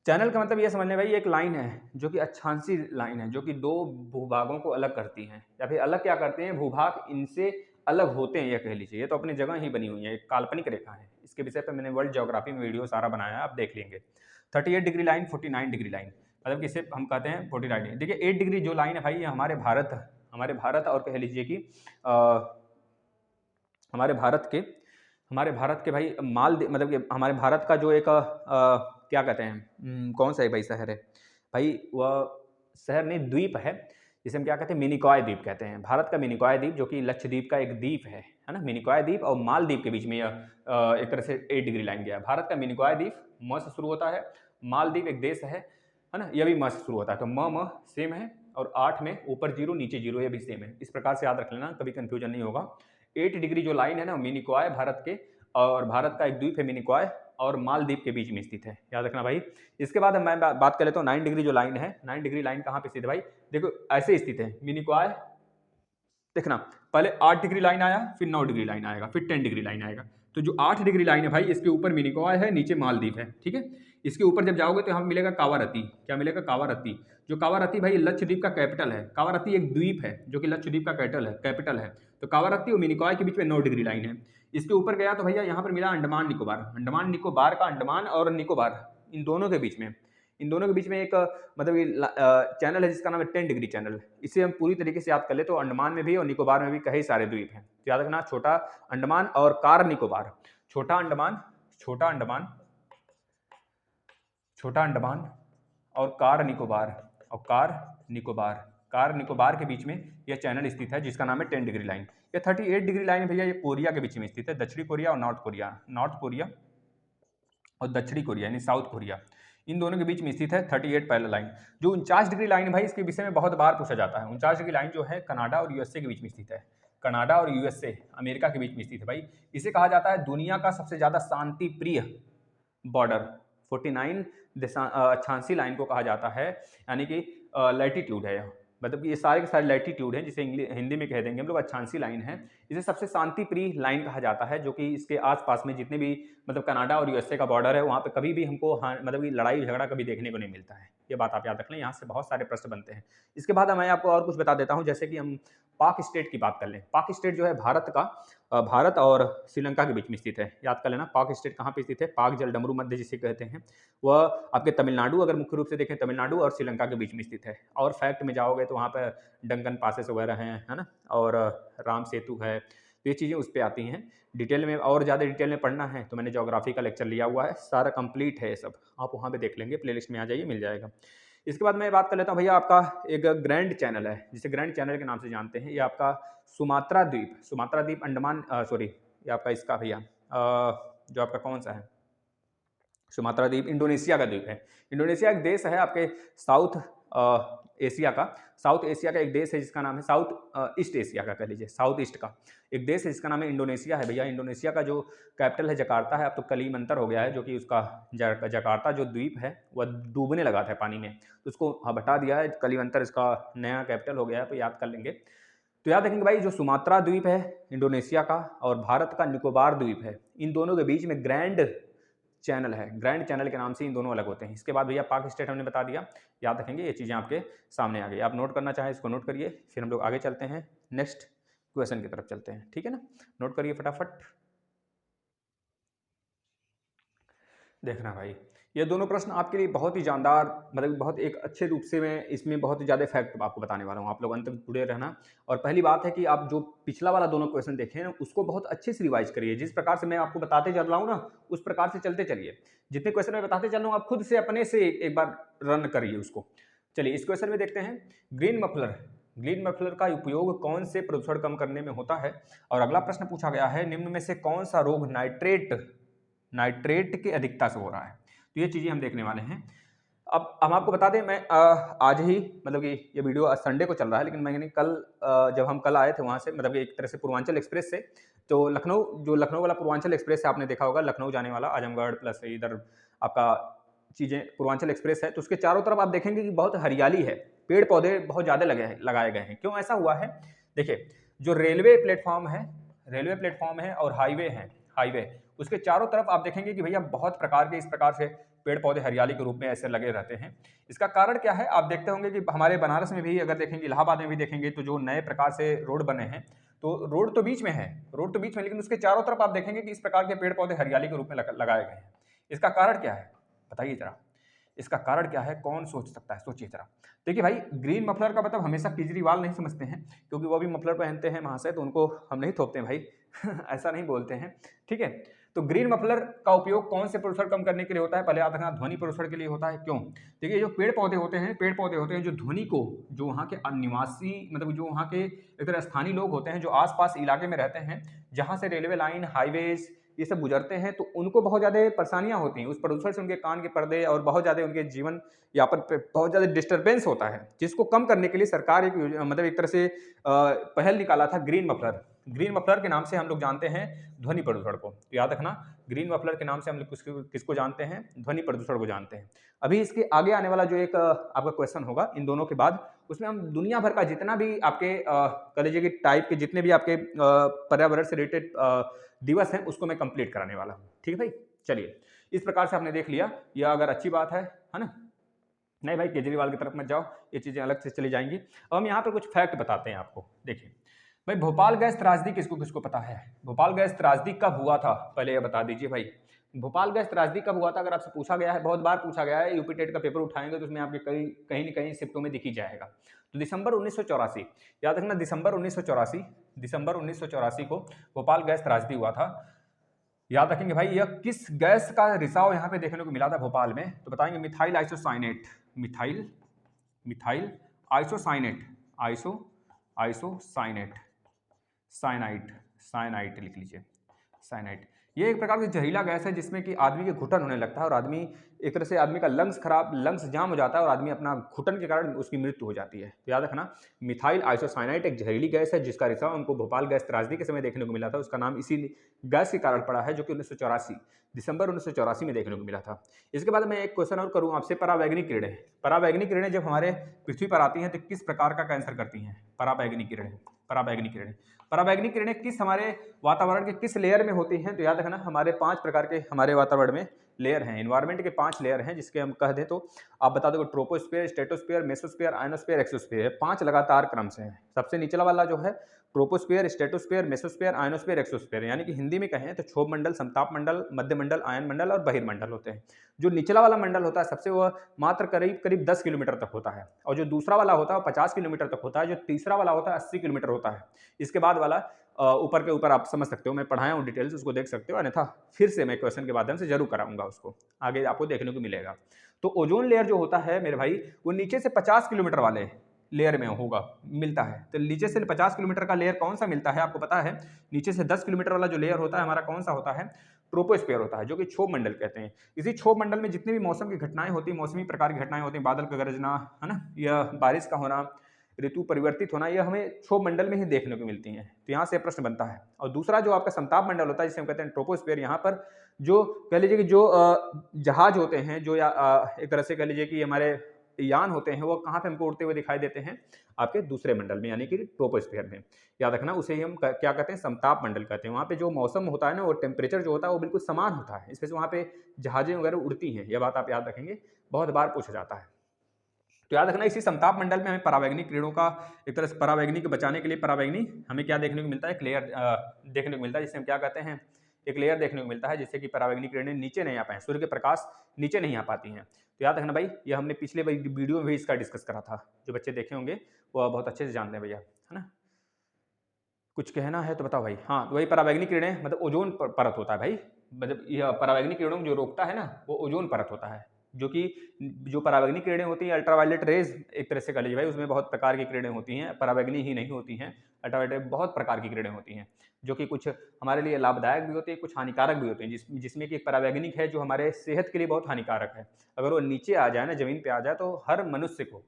चैनल का मतलब ये समझ लें भाई, एक लाइन है जो कि अक्षांशी लाइन है, जो कि दो भूभागों को अलग करती है, या फिर अलग क्या करते हैं, भूभाग इनसे अलग होते हैं, ये कह लीजिए। ये तो अपनी जगह ही बनी हुई है, एक काल्पनिक रेखा है। इसके विषय पर मैंने वर्ल्ड ज्योग्राफी में वीडियो सारा बनाया है, आप देख लेंगे। 38 डिग्री लाइन, 49 डिग्री लाइन, मतलब इसे हम कहते हैं 49 डिग्री। देखिए 8 डिग्री जो लाइन है भाई, ये हमारे भारत और कह लीजिए कि हमारे भारत के भाई मतलब कि हमारे भारत का जो एक क्या कहते हैं, कौन सा है भाई शहर है भाई, वह शहर नहीं, द्वीप है, जिसे हम क्या कहते हैं, मिनिकॉय द्वीप कहते हैं। भारत का मिनिकॉय द्वीप, जो कि लक्षद्वीप का एक द्वीप है ना, मिनिकॉय द्वीप और मालदीव के बीच में यह एक तरह से 8 डिग्री लाइन गया है। भारत का मिनिकॉय द्वीप म से शुरू होता है, मालदीव एक देश है ना, यह भी म से शुरू होता है, तो म सेम है, और 8 में ऊपर 0 नीचे 0, यह भी सेम है। इस प्रकार से याद रख लेना, कभी कंफ्यूजन नहीं होगा। 8 डिग्री जो लाइन है ना, मिनिकॉय भारत के, और भारत का एक द्वीप है मिनिकॉय, और मालदीव के बीच में स्थित है, याद रखना भाई। इसके बाद मैं बात कर लेता हूँ 9 डिग्री जो लाइन है। 9 डिग्री लाइन कहाँ पे स्थित है भाई, देखो ऐसे स्थित है, मिनिकॉय, देखना पहले 8 डिग्री लाइन आया, फिर 9 डिग्री लाइन आएगा, फिर 10 डिग्री लाइन आएगा। तो जो 8 डिग्री लाइन है भाई, इसके ऊपर मिनिकॉय है, नीचे मालदीव है, ठीक है। इसके ऊपर जब जाओगे तो यहाँ मिलेगा कावारत्ती, क्या मिलेगा, कावारत्ती। जो कावारत्ती भाई लक्षद्वीप का कैपिटल है, कावारत्ती एक द्वीप है जो कि लक्षद्वीप का कैपिटल है। तो कावारत्ती और मिनिकॉय के बीच में 9 डिग्री लाइन है। इसके ऊपर गया तो भैया यहाँ पर मिला अंडमान निकोबार, अंडमान निकोबार का, अंडमान और निकोबार, इन दोनों के बीच में एक मतलब चैनल है जिसका नाम है 10 डिग्री चैनल। इसे हम पूरी तरीके से याद कर ले तो अंडमान में भी और निकोबार में भी कई सारे द्वीप हैं। तो याद रखना, छोटा अंडमान और कार निकोबार, छोटा अंडमान और कार निकोबार के बीच में यह चैनल स्थित है, जिसका नाम है 10 डिग्री लाइन। ये 38 डिग्री लाइन भैया, ये कोरिया के बीच में स्थित है, दक्षिणी कोरिया और नॉर्थ कोरिया और दक्षिणी कोरिया यानी साउथ कोरिया, इन दोनों के बीच में स्थित है 38 पैरेलल लाइन। जो 49 डिग्री लाइन भाई, इसके विषय में बहुत बार पूछा जाता है। 49 डिग्री लाइन जो है कनाडा और यूएसए के बीच में स्थित है, कनाडा और यूएसए अमेरिका के बीच में स्थित है भाई। इसे कहा जाता है दुनिया का सबसे ज्यादा शांति प्रिय बॉर्डर। 49 अक्षांशीय लाइन को कहा जाता है, यानी कि लैटिट्यूड है, मतलब कि ये सारे के सारे लैटिट्यूड हैं, जिसे हिंदी में कह देंगे हम लोग अक्षांशीय लाइन है। इसे सबसे शांति प्रिय लाइन कहा जाता है, जो कि इसके आसपास में जितने भी मतलब कनाडा और यूएसए का बॉर्डर है, वहाँ पे कभी भी हमको मतलब कि लड़ाई झगड़ा कभी देखने को नहीं मिलता है। ये बात आप याद रख लें, यहाँ से बहुत सारे प्रश्न बनते हैं। इसके बाद मैं आपको और कुछ बता देता हूँ, जैसे कि हम पाक स्टेट की बात कर लें। पाक स्टेट जो है भारत और श्रीलंका के बीच में स्थित है। याद कर लेना, पाक स्टेट कहाँ पे स्थित है, पाक जलडमरू मध्य जिसे कहते हैं, वह आपके तमिलनाडु, अगर मुख्य रूप से देखें तमिलनाडु और श्रीलंका के बीच में स्थित है। और फैक्ट में जाओगे तो वहाँ पर डंकन पासेस वगैरह हैं, है ना, और राम सेतु है, तो ये चीज़ें उस पर आती हैं। डिटेल में और ज़्यादा डिटेल में पढ़ना है तो मैंने ज्योग्राफी का लेक्चर लिया हुआ है, सारा कंप्लीट है ये सब, आप वहाँ पे देख लेंगे, प्लेलिस्ट में आ जाइए, मिल जाएगा। इसके बाद मैं बात कर लेता हूँ भैया, आपका एक ग्रैंड चैनल है जिसे ग्रैंड चैनल के नाम से जानते हैं, ये आपका सुमात्रा द्वीप अंडमान सॉरी ये आपका इसका भैया जो आपका कौन सा है, सुमात्रा द्वीप इंडोनेशिया का द्वीप है। इंडोनेशिया एक देश है आपके साउथ एशिया का एक देश है जिसका नाम है साउथ ईस्ट एशिया का, कह लीजिए साउथ ईस्ट का एक देश है जिसका नाम है इंडोनेशिया है भैया। इंडोनेशिया का जो कैपिटल है जकार्ता है, अब तो कलीमंतर हो गया है, जो कि उसका जकार्ता जो द्वीप है वह डूबने लगा था पानी में, तो उसको हटा दिया है, कलीमंतर इसका नया कैपिटल हो गया है, तो याद कर लेंगे। तो याद रखेंगे भाई, जो सुमात्रा द्वीप है इंडोनेशिया का और भारत का निकोबार द्वीप है, इन दोनों के बीच में ग्रैंड चैनल है, ग्रैंड चैनल के नाम से इन दोनों अलग होते हैं। इसके बाद भैया पाक स्टेट हमने बता दिया, याद रखेंगे, ये चीज़ें आपके सामने आ गई, आप नोट करना चाहें इसको नोट करिए, फिर हम लोग आगे चलते हैं, नेक्स्ट क्वेश्चन की तरफ चलते हैं, ठीक है ना, नोट करिए फटाफट। देखना भाई, ये दोनों प्रश्न आपके लिए बहुत ही जानदार, मतलब बहुत एक अच्छे रूप से मैं इसमें बहुत ही ज़्यादा फैक्ट आपको बताने वाला हूँ, आप लोग अंत तक जुड़े रहना। और पहली बात है कि आप जो पिछला वाला दोनों क्वेश्चन देखें ना, उसको बहुत अच्छे से रिवाइज करिए, जिस प्रकार से मैं आपको बताते चल रहा हूँ ना, उस प्रकार से चलते चलिए। जितने क्वेश्चन मैं बताते चल रहा हूँ आप खुद से अपने से एक बार रन करिए उसको। चलिए इस क्वेश्चन में देखते हैं, ग्रीन मफलर का उपयोग कौन से प्रदूषण कम करने में होता है। और अगला प्रश्न पूछा गया है, निम्न में से कौन सा रोग नाइट्रेट की अधिकता से हो रहा है। तो ये चीज़ें हम देखने वाले हैं। अब हम आपको बता दें, मैं आज ही मतलब कि ये वीडियो संडे को चल रहा है, लेकिन मैंने कल जब हम कल आए थे वहाँ से, मतलब कि एक तरह से पूर्वांचल एक्सप्रेस से, तो लखनऊ वाला पूर्वांचल एक्सप्रेस है, आपने देखा होगा, लखनऊ जाने वाला आजमगढ़ प्लस इधर आपका चीज़ें पूर्वांचल एक्सप्रेस है, तो उसके चारों तरफ आप देखेंगे कि बहुत हरियाली है, पेड़ पौधे बहुत ज़्यादा लगाए गए हैं। क्यों ऐसा हुआ है? देखिए, जो रेलवे प्लेटफॉर्म है और हाईवे उसके चारों तरफ आप देखेंगे कि भैया बहुत प्रकार के इस प्रकार से पेड़ पौधे हरियाली के रूप में ऐसे लगे रहते हैं। इसका कारण क्या है? आप देखते होंगे कि हमारे बनारस में भी अगर देखेंगे, इलाहाबाद में भी देखेंगे, तो जो नए प्रकार से रोड बने हैं, तो रोड तो बीच में है, लेकिन उसके चारों तरफ आप देखेंगे कि इस प्रकार के पेड़ पौधे हरियाली के रूप में लगाए गए हैं। इसका कारण क्या है बताइए जरा, इसका कारण क्या है? कौन सोच सकता है? सोचिए जरा। देखिए भाई, ग्रीन मफलर का मतलब हमेशा केजरीवाल नहीं समझते हैं, क्योंकि वो भी मफलर पहनते हैं महाशय, तो उनको हम नहीं थोपते हैं भाई ऐसा नहीं बोलते हैं, ठीक है। तो ग्रीन मफलर का उपयोग कौन से प्रदूषण कम करने के लिए होता है? पहले याद रखना, ध्वनि प्रदूषण के लिए होता है। क्यों? देखिए, जो पेड़ पौधे होते हैं जो ध्वनि को, जो वहाँ के निवासी, मतलब जो वहाँ के एक तरह स्थानीय लोग होते हैं, जो आसपास इलाके में रहते हैं, जहाँ से रेलवे लाइन, हाईवेज ये सब गुजरते हैं, तो उनको बहुत ज़्यादा परेशानियां होती हैं उस प्रदूषण से, उनके कान के पर्दे और बहुत ज़्यादा उनके जीवन यापन पे बहुत ज़्यादा डिस्टर्बेंस होता है, जिसको कम करने के लिए सरकार मतलब एक तरह से पहल निकाला था, ग्रीन मफलर के नाम से हम लोग जानते हैं ध्वनि प्रदूषण को। तो याद रखना, ग्रीन मफलर के नाम से हम लोग किसको जानते हैं? ध्वनि प्रदूषण को जानते हैं। अभी इसके आगे आने वाला जो एक आपका क्वेश्चन होगा इन दोनों के बाद, उसमें हम दुनिया भर का जितना भी आपके कॉलेज के टाइप के जितने भी आपके पर्यावरण से रिलेटेड दिवस है उसको मैं कंप्लीट कराने वाला हूँ, ठीक है भाई। चलिए, इस प्रकार से आपने देख लिया, यह अगर अच्छी बात है ना। नहीं भाई, केजरीवाल की तरफ मत जाओ, ये चीज़ें अलग से चली जाएंगी। अब हम यहाँ पर कुछ फैक्ट बताते हैं आपको। देखिए भाई, भोपाल गैस त्रासदी किसको पता है? भोपाल गैस त्रासदी कब हुआ था, पहले ये बता दीजिए भाई। भोपाल गैस त्रासदी कब हुआ था? अगर आपसे पूछा गया है, बहुत बार पूछा गया है, यूपी टेट का पेपर उठाएंगे तो उसमें आपके कहीं न कहीं शिफ्टों में दिख ही जाएगा। तो दिसंबर 1984, याद रखना, दिसंबर 1984 को भोपाल गैस त्रासदी हुआ था। याद रखेंगे भाई, यह किस गैस का रिसाव यहाँ पे देखने को मिला था भोपाल में? तो बताएंगे मिथाइल आइसोसाइनेट, साइनाइट लिख लीजिए, साइनाइट। ये एक प्रकार की जहरीला गैस है जिसमें कि आदमी के घुटन होने लगता है और आदमी एक तरह से, आदमी का लंग्स जाम हो जाता है और आदमी अपना घुटन के कारण उसकी मृत्यु हो जाती है। तो याद रखना, मिथाइल आइसोसाइनाइट एक जहरीली गैस है जिसका रिसाव हमको भोपाल गैस त्रासदी के समय देखने को मिला था। उसका नाम इसी गैस के कारण पड़ा है, जो कि दिसंबर 1984 में देखने को मिला था। इसके बाद मैं एक क्वेश्चन और करूँ आपसे, परावैंगनिक किरणें जब हमारे पृथ्वी पर आती हैं तो किस प्रकार का कैंसर करती हैं? परावैंगनिक किरणें किस हमारे वातावरण के किस लेयर में होती हैं? तो याद रखना, हमारे 5 प्रकार के हमारे वातावरण में लेयर हैं, एनवायरनमेंट के 5 लेयर हैं, जिसके हम कह दें तो आप बता दो, troposphere, stratosphere, mesosphere, ionosphere, exosphere, 5 लगातार क्रम से हैं। सबसे निचला वाला जो है troposphere, stratosphere, mesosphere, ionosphere, exosphere, यानी कि हिंदी में कहें तो क्षोभ मंडल, समताप मंडल, मध्य मंडल, आयन मंडल और बहिर्मंडल होते हैं। जो निचला वाला मंडल होता है सबसे, वह मात्र करीब 10 किलोमीटर तक होता है, और जो दूसरा वाला होता है 50 किलोमीटर तक होता है, जो तीसरा वाला होता है 80 किलोमीटर होता है। इसके बाद वाला ऊपर के ऊपर आप समझ सकते हो, मैं पढ़ाया हूँ डिटेल्स, उसको देख सकते हो, अन्यथा फिर से मैं क्वेश्चन के माध्यम से जरूर कराऊंगा, उसको आगे आपको देखने को मिलेगा। तो ओजोन लेयर जो होता है मेरे भाई, वो नीचे से 50 किलोमीटर वाले लेयर में होगा, मिलता है। तो नीचे से 50 किलोमीटर का लेयर कौन सा मिलता है आपको पता है? नीचे से 10 किलोमीटर वाला जो लेयर होता है हमारा, कौन सा होता है? ट्रोपोस्फीयर होता है, जो कि क्षोभ मंडल कहते हैं। इसी क्षोभ मंडल में जितनी भी मौसम की घटनाएं होती हैं, मौसमी प्रकार की घटनाएं होती हैं, बादल का गरजना, है ना, या बारिश का होना, ऋतु परिवर्तित होना, यह हमें क्षोभ मंडल में ही देखने को मिलती हैं। तो यहाँ से प्रश्न बनता है। और दूसरा जो आपका समताप मंडल होता है, जिसे हम कहते हैं ट्रोपोस्फीयर, यहाँ पर जो कह लीजिए कि जो जहाज होते हैं, जो या एक तरह से कह लीजिए कि हमारे यान होते हैं, वो कहाँ पे हमको उड़ते हुए दिखाई देते हैं? आपके दूसरे मंडल में, यानी कि ट्रोपोस्फीयर में। याद रखना, उसे ही हम क्या कहते हैं? समताप मंडल कहते हैं। वहाँ पे जो मौसम होता है ना, वो टेम्परेचर जो होता है वो बिल्कुल समान होता है, इसमें से वहाँ पे जहाजें वगैरह उड़ती हैं। यह बात आप याद रखेंगे, बहुत बार पूछा जाता है। तो याद रखना, इसी समताप मंडल में हमें परावैंगनिक किरणों का, एक तरह से परावैंगनिक बचाने के लिए परावैंगनी हमें क्या देखने को मिलता है? एक लेयर देखने को मिलता है, जिसे हम क्या कहते हैं? एक लेयर देखने को मिलता है, जिससे कि परावैंगनिक किरणें नीचे नहीं आ पाए, सूर्य के प्रकाश नीचे नहीं आ पाती हैं। तो याद रखना भाई, ये हमने पिछले वीडियो में भी इसका डिस्कस करा था, जो बच्चे देखे होंगे वो बहुत अच्छे से जानते हैं भैया, है ना। कुछ कहना है तो बताओ भाई। हाँ, तो वही परावैंगनिक किरणें मतलब ओजोन परत होता है भाई, मतलब यह परावैंगनिक किरणों को जो रोकता है ना, वो ओजोन परत होता है। जो कि जो परावैंगनिक किरणें होती हैं, अल्ट्रावायलेट रेज एक तरह से कह लीजिए भाई, उसमें बहुत प्रकार की किरणें होती हैं, परावैंगनी ही नहीं होती हैं, अल्ट्रावायलेट बहुत प्रकार की किरणें होती हैं, जो कि कुछ हमारे लिए लाभदायक भी होती है, कुछ हानिकारक भी होती हैं। जिसमें कि परावैंगनिक है जो हमारे सेहत के लिए बहुत हानिकारक है। अगर वो नीचे आ जाए ना, जमीन पे आ जाए, तो हर मनुष्य को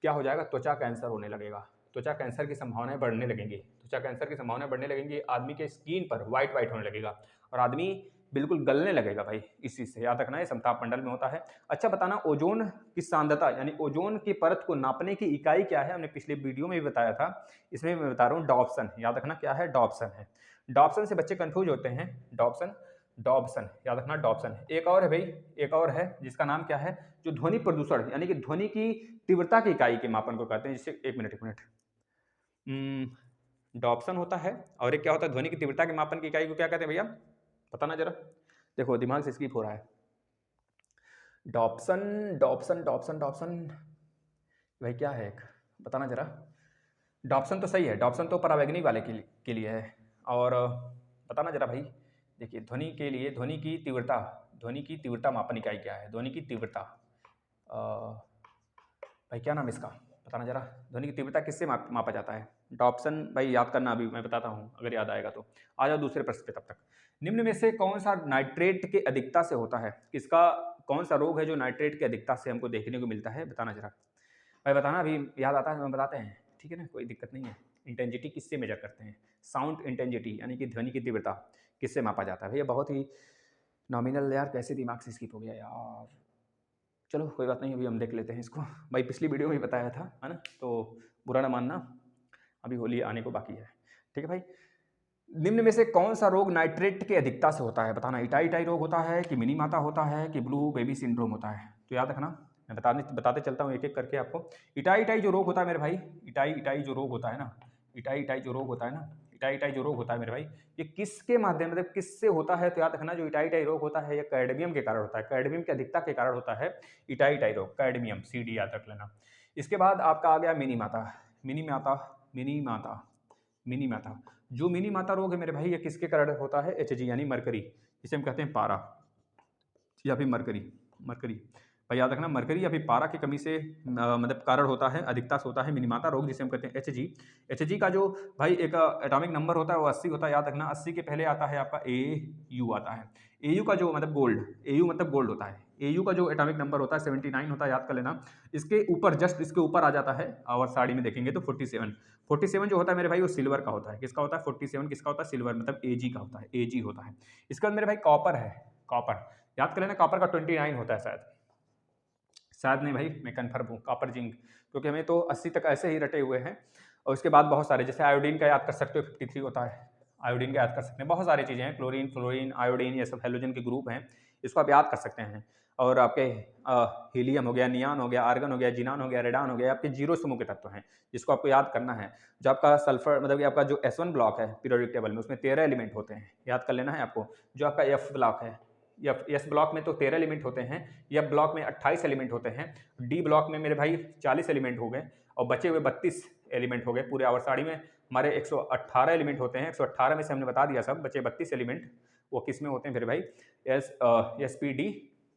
क्या हो जाएगा? त्वचा कैंसर होने लगेगा, त्वचा कैंसर की संभावनाएं बढ़ने लगेंगी, त्वचा कैंसर की संभावनाएं बढ़ने लगेंगी, आदमी के स्किन पर व्हाइट व्हाइट होने लगेगा, और आदमी बिल्कुल गलने लगेगा भाई इस चीज से। याद रखना है, समताप मंडल में होता है। अच्छा बताना, ओजोन की सांद्रता यानी ओजोन की परत को नापने की इकाई क्या है? हमने पिछले वीडियो में भी बताया था, इसमें मैं बता रहा हूँ डॉप्सन। याद रखना, क्या है? डॉप्सन है। डॉप्सन से बच्चे कंफ्यूज होते हैं, डॉप्सन, डॉप्सन, याद रखना डॉप्सन। एक और है भाई, एक और है जिसका नाम क्या है? जो ध्वनि प्रदूषण यानी कि ध्वनि की तीव्रता की इकाई के मापन को कहते हैं, जिससे एक मिनट डॉप्सन होता है, और एक क्या होता है? ध्वनि की तीव्रता के मापन की इकाई को क्या कहते हैं भैया? बताना जरा, देखो दिमाग से स्किप हो रहा है। डॉप्सन, डॉप्सन, डॉप्सन, डॉप्सन भाई क्या है? एक बताना जरा। डॉप्सन तो सही है, डॉप्सन तो परावैंगनिक वाले के लिए है। और बताना जरा भाई, देखिए ध्वनि के लिए ध्वनि की तीव्रता, ध्वनि की तीव्रता मापन इकाई क्या है? ध्वनि की तीव्रता भाई क्या नाम इसका? बताना जरा, ध्वनि की तीव्रता किससे मापा जाता है? डॉप्सन भाई याद करना, अभी मैं बताता हूँ अगर याद आएगा तो। आ जाओ दूसरे प्रश्न पे तब तक। निम्न में से कौन सा नाइट्रेट के अधिकता से होता है? किसका, कौन सा रोग है जो नाइट्रेट की अधिकता से हमको देखने को मिलता है? बताना जरा भाई, बताना, अभी याद आता है हम बताते हैं, ठीक है ना, कोई दिक्कत नहीं है। इंटेंसिटी किससे मेजर करते हैं? साउंड इंटेंसिटी यानी कि ध्वनि की तीव्रता किससे मापा जाता है? भैया बहुत ही नॉमिनल यार, कैसे दिमाग से स्किप हो गया यार। चलो कोई बात नहीं, अभी हम देख लेते हैं इसको। भाई पिछली वीडियो में बताया था, है ना, तो बुरा ना मानना, अभी होली आने को बाकी है, ठीक है भाई। निम्न में से कौन सा रोग नाइट्रेट की अधिकता से होता है? बताना, इटाई रोग होता है कि मिनी माता होता है कि ब्लू बेबी सिंड्रोम होता है? तो याद रखना, मैं बताते चलता हूँ एक एक करके आपको। इटाई जो रोग होता है मेरे भाई, इटाई जो रोग होता है ना, इटाई जो रोग होता है ना, इटाई जो रोग होता है मेरे भाई, ये किसके माध्यम, मतलब किससे होता है? तो याद रखना, जो इटाई रोग होता है ये कैडमियम के कारण होता है, कैडमियम की अधिकता के कारण होता है इटाई रोग, कैडमियम, CD याद रख लेना। इसके बाद आपका आ गया मिनी माता, मिनी माता, मिनी माता, मिनी माता। जो मिनी माता रोग है मेरे भाई, ये किसके कारण होता है? Hg यानी मरकरी, जिसे हम कहते हैं पारा या फिर मरकरी, मरकरी भाई याद रखना, मरकरी या फिर पारा की कमी से मतलब कारण होता है, अधिकता से होता है मिनीमाता रोग, जिसे हम कहते हैं Hg। Hg का जो भाई एक एटॉमिक नंबर होता है वो 80 होता है। याद रखना, 80 के पहले आता है आपका Au आता है। Au का जो मतलब गोल्ड, Au मतलब गोल्ड होता है। Au का जो एटॉमिक नंबर होता है 79 होता है, याद कर लेना। इसके ऊपर, जस्ट इसके ऊपर आ जाता है, और साड़ी में देखेंगे तो 47, 47 जो होता है मेरे भाई वो सिल्वर का होता है। किसका होता है? 47 किसका होता है? सिल्वर, मतलब Ag का होता है, Ag होता है। इसके बाद मेरे भाई कॉपर है, कॉपर याद कर लेना, कॉपर का 29 होता है शायद, शायद नहीं भाई, मैं कन्फर्म हूँ, कॉपर जिंक, क्योंकि हमें तो 80 तक ऐसे ही रटे हुए हैं। और उसके बाद बहुत सारे, जैसे आयोडीन का याद कर सकते हो, 53 होता है, आयोडीन का याद कर सकते हैं। बहुत सारी चीज़ें हैं, क्लोरीन, फ्लोरीन, आयोडीन, ये सब हेलोजन के ग्रुप हैं, इसको आप याद कर सकते हैं। और आपके हीलियम हो गया, नियान हो गया, आर्गन हो गया, जिनान हो गया, रेडान हो गया, आपके जीरो समूह के तत्व हैं, जिसको आपको याद करना है। जो आपका सल्फर, मतलब कि आपका जो S1 ब्लॉक है पीरियोडिक टेबल में, उसमें 13 एलिमेंट होते हैं, याद कर लेना है आपको। जो आपका F ब्लॉक है, एस ब्लॉक में तो 13 एलिमेंट होते हैं, F ब्लॉक में 28 एलिमेंट होते हैं, डी ब्लॉक में मेरे भाई 40 एलिमेंट हो गए, और बचे हुए 32 एलिमेंट हो गए पूरे आवर साड़ी में। हमारे 118 एलिमेंट होते हैं, 118 में से हमने बता दिया सब, बचे 32 एलिमेंट, वो किस में होते हैं फिर भाई, SPD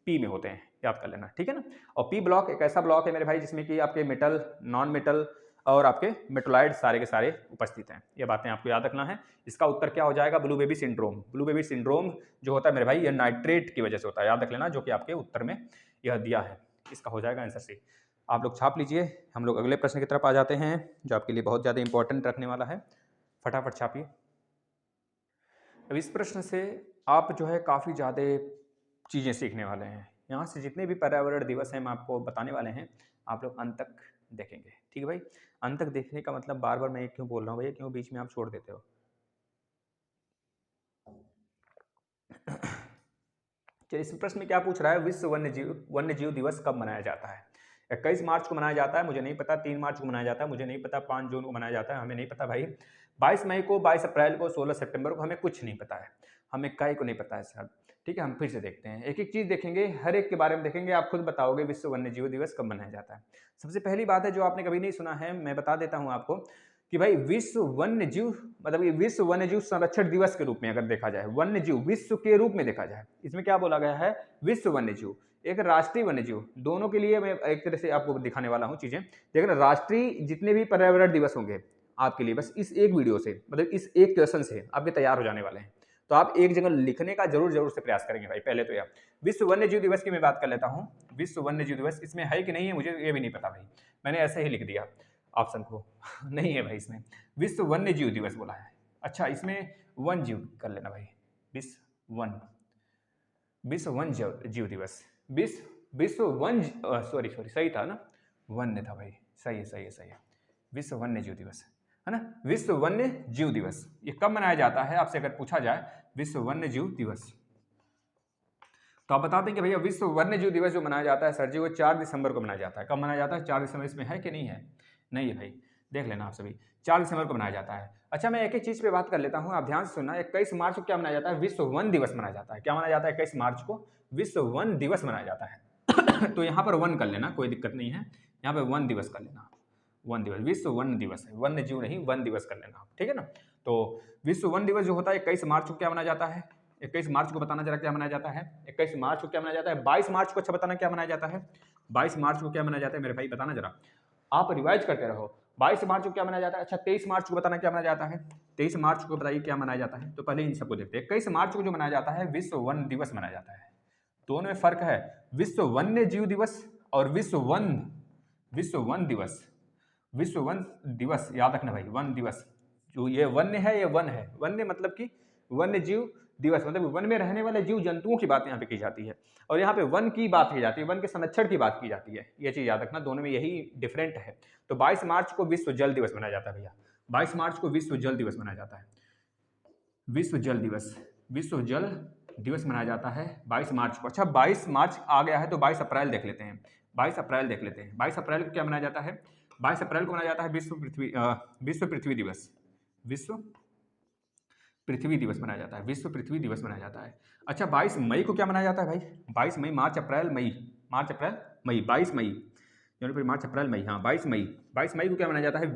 पी में होते हैं, याद कर लेना, ठीक है ना। और पी ब्लॉक एक ऐसा ब्लॉक है मेरे भाई जिसमें कि आपके मेटल, नॉन मेटल और आपके मेटोलाइड सारे के सारे उपस्थित हैं, ये बातें आपको याद रखना है। इसका उत्तर क्या हो जाएगा, blue baby syndrome. Blue baby syndrome जो होता है मेरे भाई, ये नाइट्रेट की वजह से होता है, याद रख लेना, जो कि आपके उत्तर में यह दिया है, इसका हो जाएगा आंसर सी। आप लोग छाप लीजिए, हम लोग अगले प्रश्न की तरफ आ जाते हैं जो आपके लिए बहुत ज़्यादा इंपॉर्टेंट रखने वाला है, फटाफट छापिए। अब इस प्रश्न से आप जो है काफ़ी ज़्यादा चीज़ें सीखने वाले हैं, यहाँ से जितने भी पर्यावरण दिवस हैं हम आपको बताने वाले हैं, आप लोग अंत तक देखेंगे, ठीक है भाई। अंत तक देखने का मतलब बार बार मैं क्यों बोल रहा हूँ भैया, क्यों बीच में आप छोड़ देते हो। चलिए, इस प्रश्न में क्या पूछ रहा है, विश्व वन्यजीव दिवस कब मनाया जाता है। 21 मार्च को मनाया जाता है, मुझे नहीं पता। 3 मार्च को मनाया जाता है, मुझे नहीं पता। 5 जून को मनाया जाता है, हमें नहीं पता भाई। 22 मई को, 22 अप्रैल को, 16 सितंबर को, हमें कुछ नहीं पता है, हमें कई को नहीं पता है सर, ठीक है। हम फिर से देखते हैं, एक एक चीज़ देखेंगे, हर एक के बारे में देखेंगे, आप खुद बताओगे विश्व वन्यजीव दिवस कब मनाया जाता है। सबसे पहली बात है जो आपने कभी नहीं सुना है, मैं बता देता हूँ आपको कि भाई विश्व वन्यजीव मतलब ये विश्व वन्यजीव संरक्षण दिवस के रूप में अगर देखा जाए, वन्यजीव विश्व के रूप में देखा जाए, इसमें क्या बोला गया है, विश्व वन्यजीव एक राष्ट्रीय वन्यजीव, दोनों के लिए मैं एक तरह से आपको दिखाने वाला हूं चीजें। देखना, राष्ट्रीय जितने भी पर्यावरण दिवस होंगे आपके लिए, बस इस एक वीडियो से, मतलब इस एक क्वेश्चन से आपके तैयार हो जाने वाले हैं। तो आप एक जगह लिखने का जरूर से प्रयास करेंगे भाई। पहले तो यार विश्व वन्यजीव दिवस की मैं बात कर लेता हूँ। विश्व वन्यजीव दिवस इसमें है कि नहीं है मुझे ये भी नहीं पता भाई, मैंने ऐसे ही लिख दिया ऑप्शन को नहीं है भाई इसमें, विश्व वन्य जीव दिवस बोला है। अच्छा, इसमें वन जीव कर लेना भाई, विश्व वन जीव दिवस, विश्व वन, सॉरी सही था ना, वन्य था भाई, सही है। विश्व वन्य जीव दिवस है ना, विश्व वन्य जीव दिवस ये कब मनाया जाता है आपसे अगर पूछा जाए, विश्व वन्य जीव दिवस, तो आप बता दें कि भैया विश्व वन्य जीव दिवस जो मनाया जाता है सर जी, वो 4 दिसंबर को मनाया जाता है। कब मनाया जाता है, 4 दिसंबर, इसमें है कि नहीं है, नहीं है भाई, देख लेना आप सभी, 4 दिसंबर को मनाया जाता है। अच्छा, मैं एक एक चीज़ पे बात कर लेता हूँ, आप ध्यान से सुनना। 21 मार्च को क्या मनाया जाता है, विश्व वन दिवस मनाया जाता है। क्या मनाया जाता है 21 मार्च को, विश्व वन दिवस मनाया जाता है तो यहाँ पर वन कर लेना, कोई दिक्कत नहीं है, यहाँ पर वन दिवस कर लेना, वन दिवस, विश्व वन दिवस है, वन्य जीव नहीं, वन दिवस कर लेना, ठीक है ना। तो विश्व वन दिवस जो होता है 21 मार्च को क्या मनाया जाता है, 21 मार्च को बताना जरा क्या मनाया जाता है, 21 मार्च को क्या मनाया जाता है, 22 मार्च को अच्छा बताना क्या मनाया जाता है, 22 मार्च को क्या मनाया जाता है मेरे भाई, बताना जरा, आप रिवाइज करते रहो। 22 मार्च को क्या मनाया जाता है, अच्छा 23 मार्च को बताना क्या मनाया जाता है, 23 मार्च को बताइए क्या मनाया जाता है। तो पहले इन सबको देखते हैं। 21 मार्च को जो मनाया जाता है विश्व वन दिवस मनाया जाता है, दोनों में फर्क है, विश्व वन्य जीव दिवस और विश्व वन दिवस, विश्व वन दिवस याद रखना भाई, वन दिवस, जो ये वन्य है ये वन है, वन्य मतलब कि वन्य जीव दिवस मतलब वन में रहने वाले जीव जंतुओं की बात यहाँ पे की जाती है, और यहाँ पे वन की बात की जाती है, वन के संरक्षण की बात की जाती है, ये चीज याद रखना, दोनों में यही डिफरेंट है। तो 22 मार्च को विश्व जल दिवस मनाया जाता है भैया, 22 मार्च को विश्व जल दिवस मनाया जाता है, विश्व जल दिवस मनाया जाता है 22 मार्च को। अच्छा, 22 मार्च आ गया है तो 22 अप्रैल देख लेते हैं, 22 अप्रैल देख लेते हैं। 22 अप्रैल को क्या मनाया जाता है, 22 अप्रैल को मनाया जाता है विश्व पृथ्वी दिवस, विश्व पृथ्वी दिवस मनाया जाता है, विश्व पृथ्वी दिवस मनाया जाता है। अच्छा, 22 मई को क्या मनाया जाता है भाई, 22 मई, मार्च अप्रैल मई, 22 मई, मार्च अप्रैल मई, हाँ 22 मई को क्या मनाया जाता है,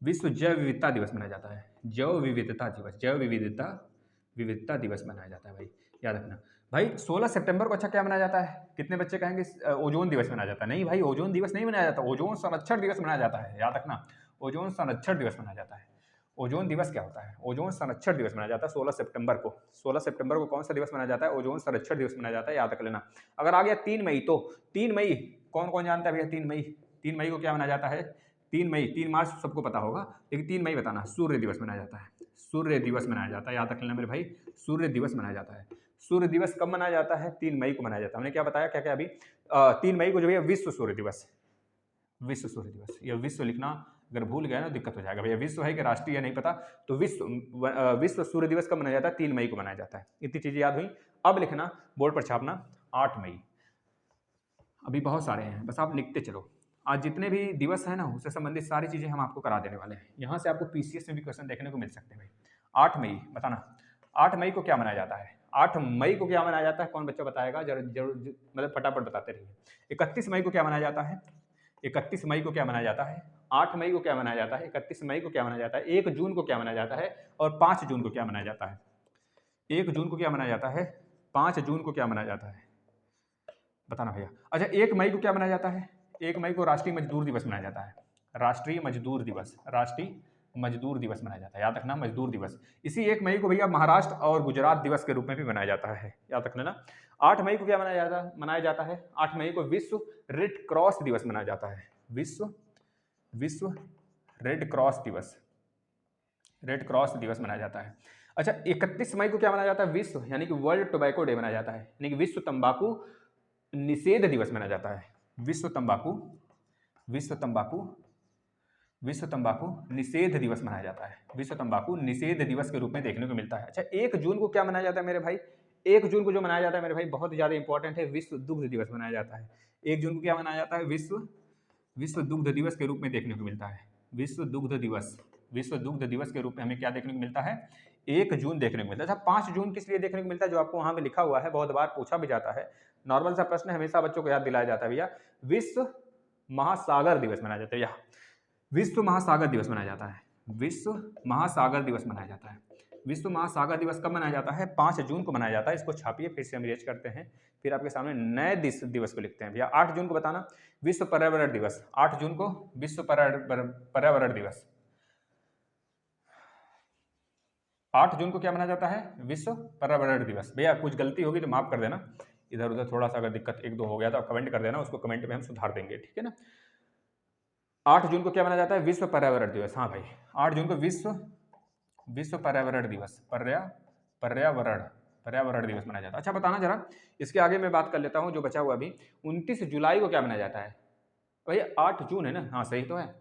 विश्व जैव विविधता दिवस मनाया जाता है, जैव विविधता दिवस मनाया जाता है भाई, याद रखना भाई। 16 सितंबर को अच्छा क्या मनाया जाता है, कितने बच्चे कहेंगे ओजोन दिवस मनाया जाता है, नहीं भाई, ओजोन दिवस नहीं मनाया जाता, ओजोन संरक्षण दिवस मनाया जाता है, याद रखना, ओजोन संरक्षण दिवस मनाया जाता है। ओजोन दिवस क्या होता है, ओजोन संरक्षण दिवस मनाया जाता है 16 सितंबर को। 16 सितंबर को कौन सा दिवस मनाया जाता है, ओजोन संरक्षण दिवस मनाया जाता है, याद रख लेना। अगर आ गया 3 मई, तो 3 मई कौन कौन जानता है भैया, 3 मई को क्या मनाया जाता है, 3 मार्च सबको पता होगा, लेकिन 3 मई बताना, सूर्य दिवस मनाया जाता है, सूर्य दिवस मनाया जाता है, याद रख लेना मेरे भाई, सूर्य दिवस मनाया जाता है। सूर्य दिवस कब मनाया जाता है, 3 मई को मनाया जाता है। हमने क्या बताया, क्या क्या अभी, 3 मई को जो है विश्व सूर्य दिवस, यह विश्व लिखना अगर भूल गया ना दिक्कत हो जाएगा भैया, विश्व है कि राष्ट्रीय है नहीं पता, तो विश्व सूर्य दिवस कब मनाया जाता है, 3 मई को मनाया जाता है। इतनी चीजें याद हुई। अब लिखना, बोर्ड पर छापना 8 मई, अभी बहुत सारे हैं, बस आप लिखते चलो। आज जितने भी दिवस है ना उससे संबंधित सारी चीजें हम आपको करा देने वाले हैं, यहाँ से आपको पीसीएस में भी क्वेश्चन देखने को मिल सकते हैं भाई। 8 मई बताना, 8 मई को क्या मनाया जाता है, 8 मई को क्या मनाया जाता है, कौन बच्चा बताएगा, जरूर मतलब फटाफट बताते रहिए। 31 मई को क्या मनाया जाता है, 31 मई को क्या मनाया जाता है, 8 मई को क्या मनाया जाता है, 31 मई को क्या मनाया जाता है, 1 जून को क्या मनाया जाता है और 5 जून को क्या मनाया जाता है। 1 जून को क्या मनाया जाता है, 5 जून को क्या मनाया जाता है, बताना भैया। अच्छा 1 मई को क्या मनाया जाता है, 1 मई को राष्ट्रीय मजदूर दिवस मनाया जाता है, राष्ट्रीय मजदूर दिवस, राष्ट्रीय मजदूर दिवस मनाया जाता है, याद रखना मजदूर दिवस। इसी 1 मई को भैया महाराष्ट्र और गुजरात दिवस के रूप में भी मनाया जाता है, याद रख लेना। 8 मई को क्या मनाया जाता है, 8 मई को विश्व रेड क्रॉस दिवस मनाया जाता है, विश्व रेड क्रॉस दिवस, रेड क्रॉस दिवस मनाया जाता है। अच्छा 31 मई को क्या मनाया जाता है, विश्व यानी कि वर्ल्ड टोबैको डे मनाया जाता है, यानी कि विश्व तंबाकू निषेध दिवस मनाया जाता है, विश्व तंबाकू निषेध दिवस मनाया जाता है, विश्व तंबाकू निषेध दिवस के रूप में देखने को मिलता है। अच्छा 1 जून को क्या मनाया जाता है मेरे भाई, 1 जून को जो मनाया जाता है मेरे भाई बहुत ज्यादा इंपॉर्टेंट है, विश्व दुग्ध दिवस मनाया जाता है। 1 जून को क्या मनाया जाता है, विश्व दुग्ध दिवस के रूप में देखने को मिलता है, विश्व दुग्ध दिवस के रूप में हमें क्या देखने को मिलता है, 1 जून देखने को मिलता है। अच्छा 5 जून किस लिए देखने को मिलता है, जो आपको वहां पे लिखा हुआ है, बहुत बार पूछा भी जाता है, नॉर्मल सा प्रश्न हमेशा बच्चों को याद दिलाया जाता है भैया, विश्व महासागर दिवस मनाया जाता है, या विश्व महासागर दिवस मनाया जाता है, विश्व महासागर दिवस मनाया जाता है। विश्व महासागर दिवस कब मनाया जाता है, 5 जून को मनाया जाता है। इसको छापिए, फिर से हम रेज करते हैं, फिर आपके सामने नए दिवस को लिखते हैं भैया। 8 जून को बताना, विश्व पर्यावरण दिवस, 8 जून को विश्व पर्यावरण दिवस। 8 जून को क्या मनाया जाता है, विश्व पर्यावरण दिवस। भैया कुछ गलती होगी तो माफ कर देना, इधर उधर थोड़ा सा अगर दिक्कत 1-2 हो गया तो कमेंट कर देना, उसको कमेंट में हम सुधार देंगे, ठीक है ना। 8 जून को क्या मनाया जाता है, विश्व पर्यावरण दिवस। हाँ भाई 8 जून को विश्व पर्यावरण दिवस, पर्यावरण दिवस मनाया जाता है। अच्छा बताना जरा, इसके आगे मैं बात कर लेता हूँ जो बचा हुआ अभी। 29 जुलाई को क्या मनाया जाता है भैया, 8 जून है ना, हाँ सही तो है।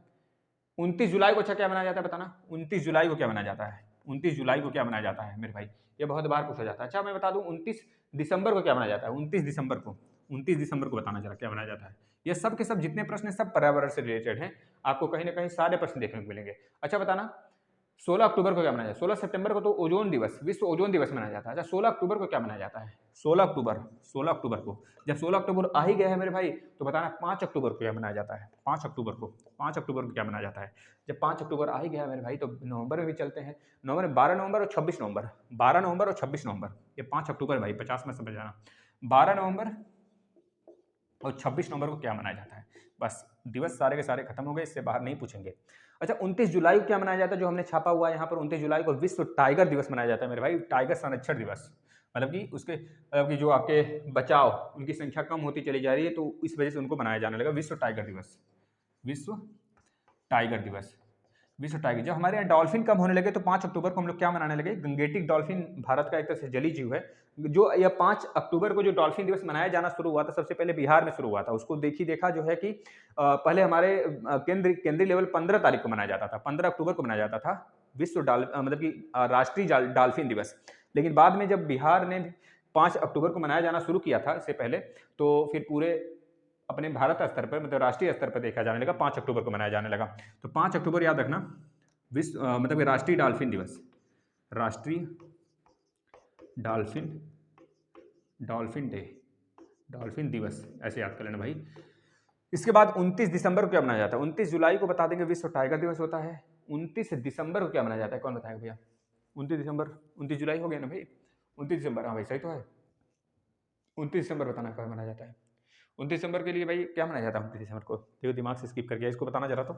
29 जुलाई को अच्छा क्या मनाया जाता है बताना, 29 जुलाई को क्या मनाया जाता है, 29 जुलाई को क्या मनाया जाता है मेरे भाई, ये बहुत बार पूछा जाता है। अच्छा मैं बता दूं 29 दिसंबर को क्या मनाया जाता है, 29 दिसंबर को बताना जरा क्या मनाया जाता है। ये सब के सब जितने प्रश्न सब पर्यावरण से रिलेटेड हैं, आपको कहीं ना कहीं सारे प्रश्न देखने को मिलेंगे। अच्छा बताना 16 अक्टूबर को क्या मनाया जाता है, 16 सितंबर को तो ओजोन दिवस, विश्व ओजोन दिवस मनाया जाता है। अच्छा 16 अक्टूबर को क्या मनाया जाता है, 16 अक्टूबर को, जब 16 अक्टूबर आ ही गया है मेरे भाई तो बताना 5 अक्टूबर को क्या मनाया जाता है, 5 अक्टूबर को क्या मनाया जाता है। जब 5 अक्टूबर आ ही गया है मेरे भाई तो नवंबर में भी चलते हैं, नवंबर 12 नवंबर और 26 नवंबर, 12 नवंबर और 26 नवंबर, ये 5 अक्टूबर भाई 50 में समझ जाना। 12 नवंबर और 26 नवंबर को क्या मनाया जाता है, बस दिवस सारे के सारे खत्म हो गए, इससे बाहर नहीं पूछेंगे। अच्छा 29 जुलाई को क्या मनाया जाता है, जो हमने छापा हुआ है यहाँ पर, 29 जुलाई को विश्व टाइगर दिवस मनाया जाता है मेरे भाई, टाइगर संरक्षण दिवस। मतलब कि उसके मतलब कि जो आपके बचाव उनकी संख्या कम होती चली जा रही है तो इस वजह से उनको मनाया जाने लगा विश्व टाइगर दिवस, विश्व टाइगर दिवस, विश्व टाइगर। जब हमारे यहाँ डॉल्फिन कम होने लगे तो 5 अक्टूबर को हम लोग क्या मनाने लगे, गंगेटिक डॉल्फिन भारत का एक तरह से जलीय जीव है, जो यह 5 अक्टूबर को जो डॉल्फिन दिवस मनाया जाना शुरू हुआ था, सबसे पहले बिहार में शुरू हुआ था। उसको देखा जो है कि पहले हमारे केंद्रीय लेवल 15 तारीख को मनाया जाता था, 15 अक्टूबर को मनाया जाता था विश्व मतलब कि राष्ट्रीय डॉल्फिन दिवस। लेकिन बाद में जब बिहार ने 5 अक्टूबर को मनाया जाना शुरू किया था इससे पहले, तो फिर पूरे अपने भारत स्तर पर मतलब राष्ट्रीय स्तर पर देखा जाने लगा, 5 अक्टूबर को मनाया जाने लगा। तो 5 अक्टूबर याद रखना विश्व मतलब राष्ट्रीय डॉल्फिन दिवस, राष्ट्रीय डॉल्फिन डे, डॉल्फिन दिवस ऐसे याद कर लेना भाई। इसके बाद 29 दिसंबर को क्या मनाया जाता है, 29 जुलाई को बता देंगे विश्व टाइगर दिवस होता है। 29 दिसंबर को क्या मनाया जाता है, कौन बताएगा भैया, 29 दिसंबर, 29 जुलाई हो गया ना भाई, 29 दिसंबर, हाँ भाई सही तो है। 29 दिसंबर बताना कब मनाया जाता है, 29 दिसंबर के लिए भाई क्या मनाया जाता है 29 दिसंबर को, देखो दिमाग से स्किप कर गया, इसको बताना जरा तो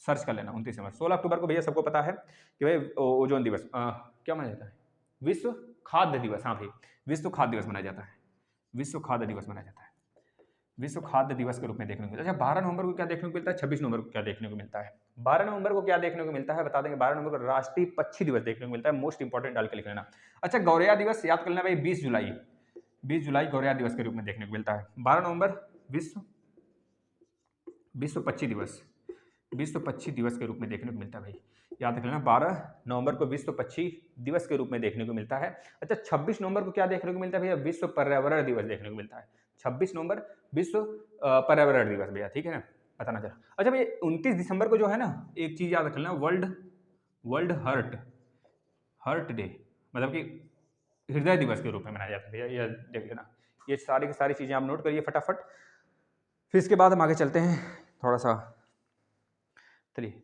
सर्च कर लेना। 29 दिसंबर, 16 अक्टूबर को भैया सबको पता है कि भाई ओजोन दिवस, क्या मनाया जाता है, विश्व खाद्य दिवस। हाँ भाई विश्व खाद्य दिवस मनाया जाता है, विश्व खाद्य दिवस मनाया जाता है, विश्व खाद्य दिवस के रूप में देखने को मिलता है। अच्छा 12 नवंबर को क्या देखने को मिलता है, 26 नवंबर को क्या देखने को मिलता है, 12 नवंबर को क्या देखने को मिलता है बता देंगे, 12 नवंबर को राष्ट्रीय पक्षी दिवस देखने को मिलता है, मोस्ट इंपॉर्टेंट डाल के लिख लेना। अच्छा गौरैया दिवस याद कर लेना भाई, 20 जुलाई गौरैया दिवस के रूप में देखने को मिलता है। 12 नवंबर विश्व पक्षी दिवस, विश्व पक्षी दिवस के रूप में देखने को मिलता है भाई, याद रख लेना। 12 नवंबर को विश्व पक्षी दिवस के रूप में देखने को मिलता है। अच्छा 26 नवंबर को क्या देखने को मिलता है भैया, विश्व पर्यावरण दिवस देखने को मिलता है, 26 नवंबर विश्व पर्यावरण दिवस भैया, ठीक है ना, बताना चला। अच्छा भैया 29 दिसंबर को जो है ना, एक चीज याद रख लेना, वर्ल्ड हर्ट डे, मतलब कि हृदय दिवस के रूप में मनाया जाता है भैया, ये देख लेना। ये सारी की सारी चीजें आप नोट करिए फटाफट। फिर इसके बाद हम आगे चलते हैं, थोड़ा सा चलिए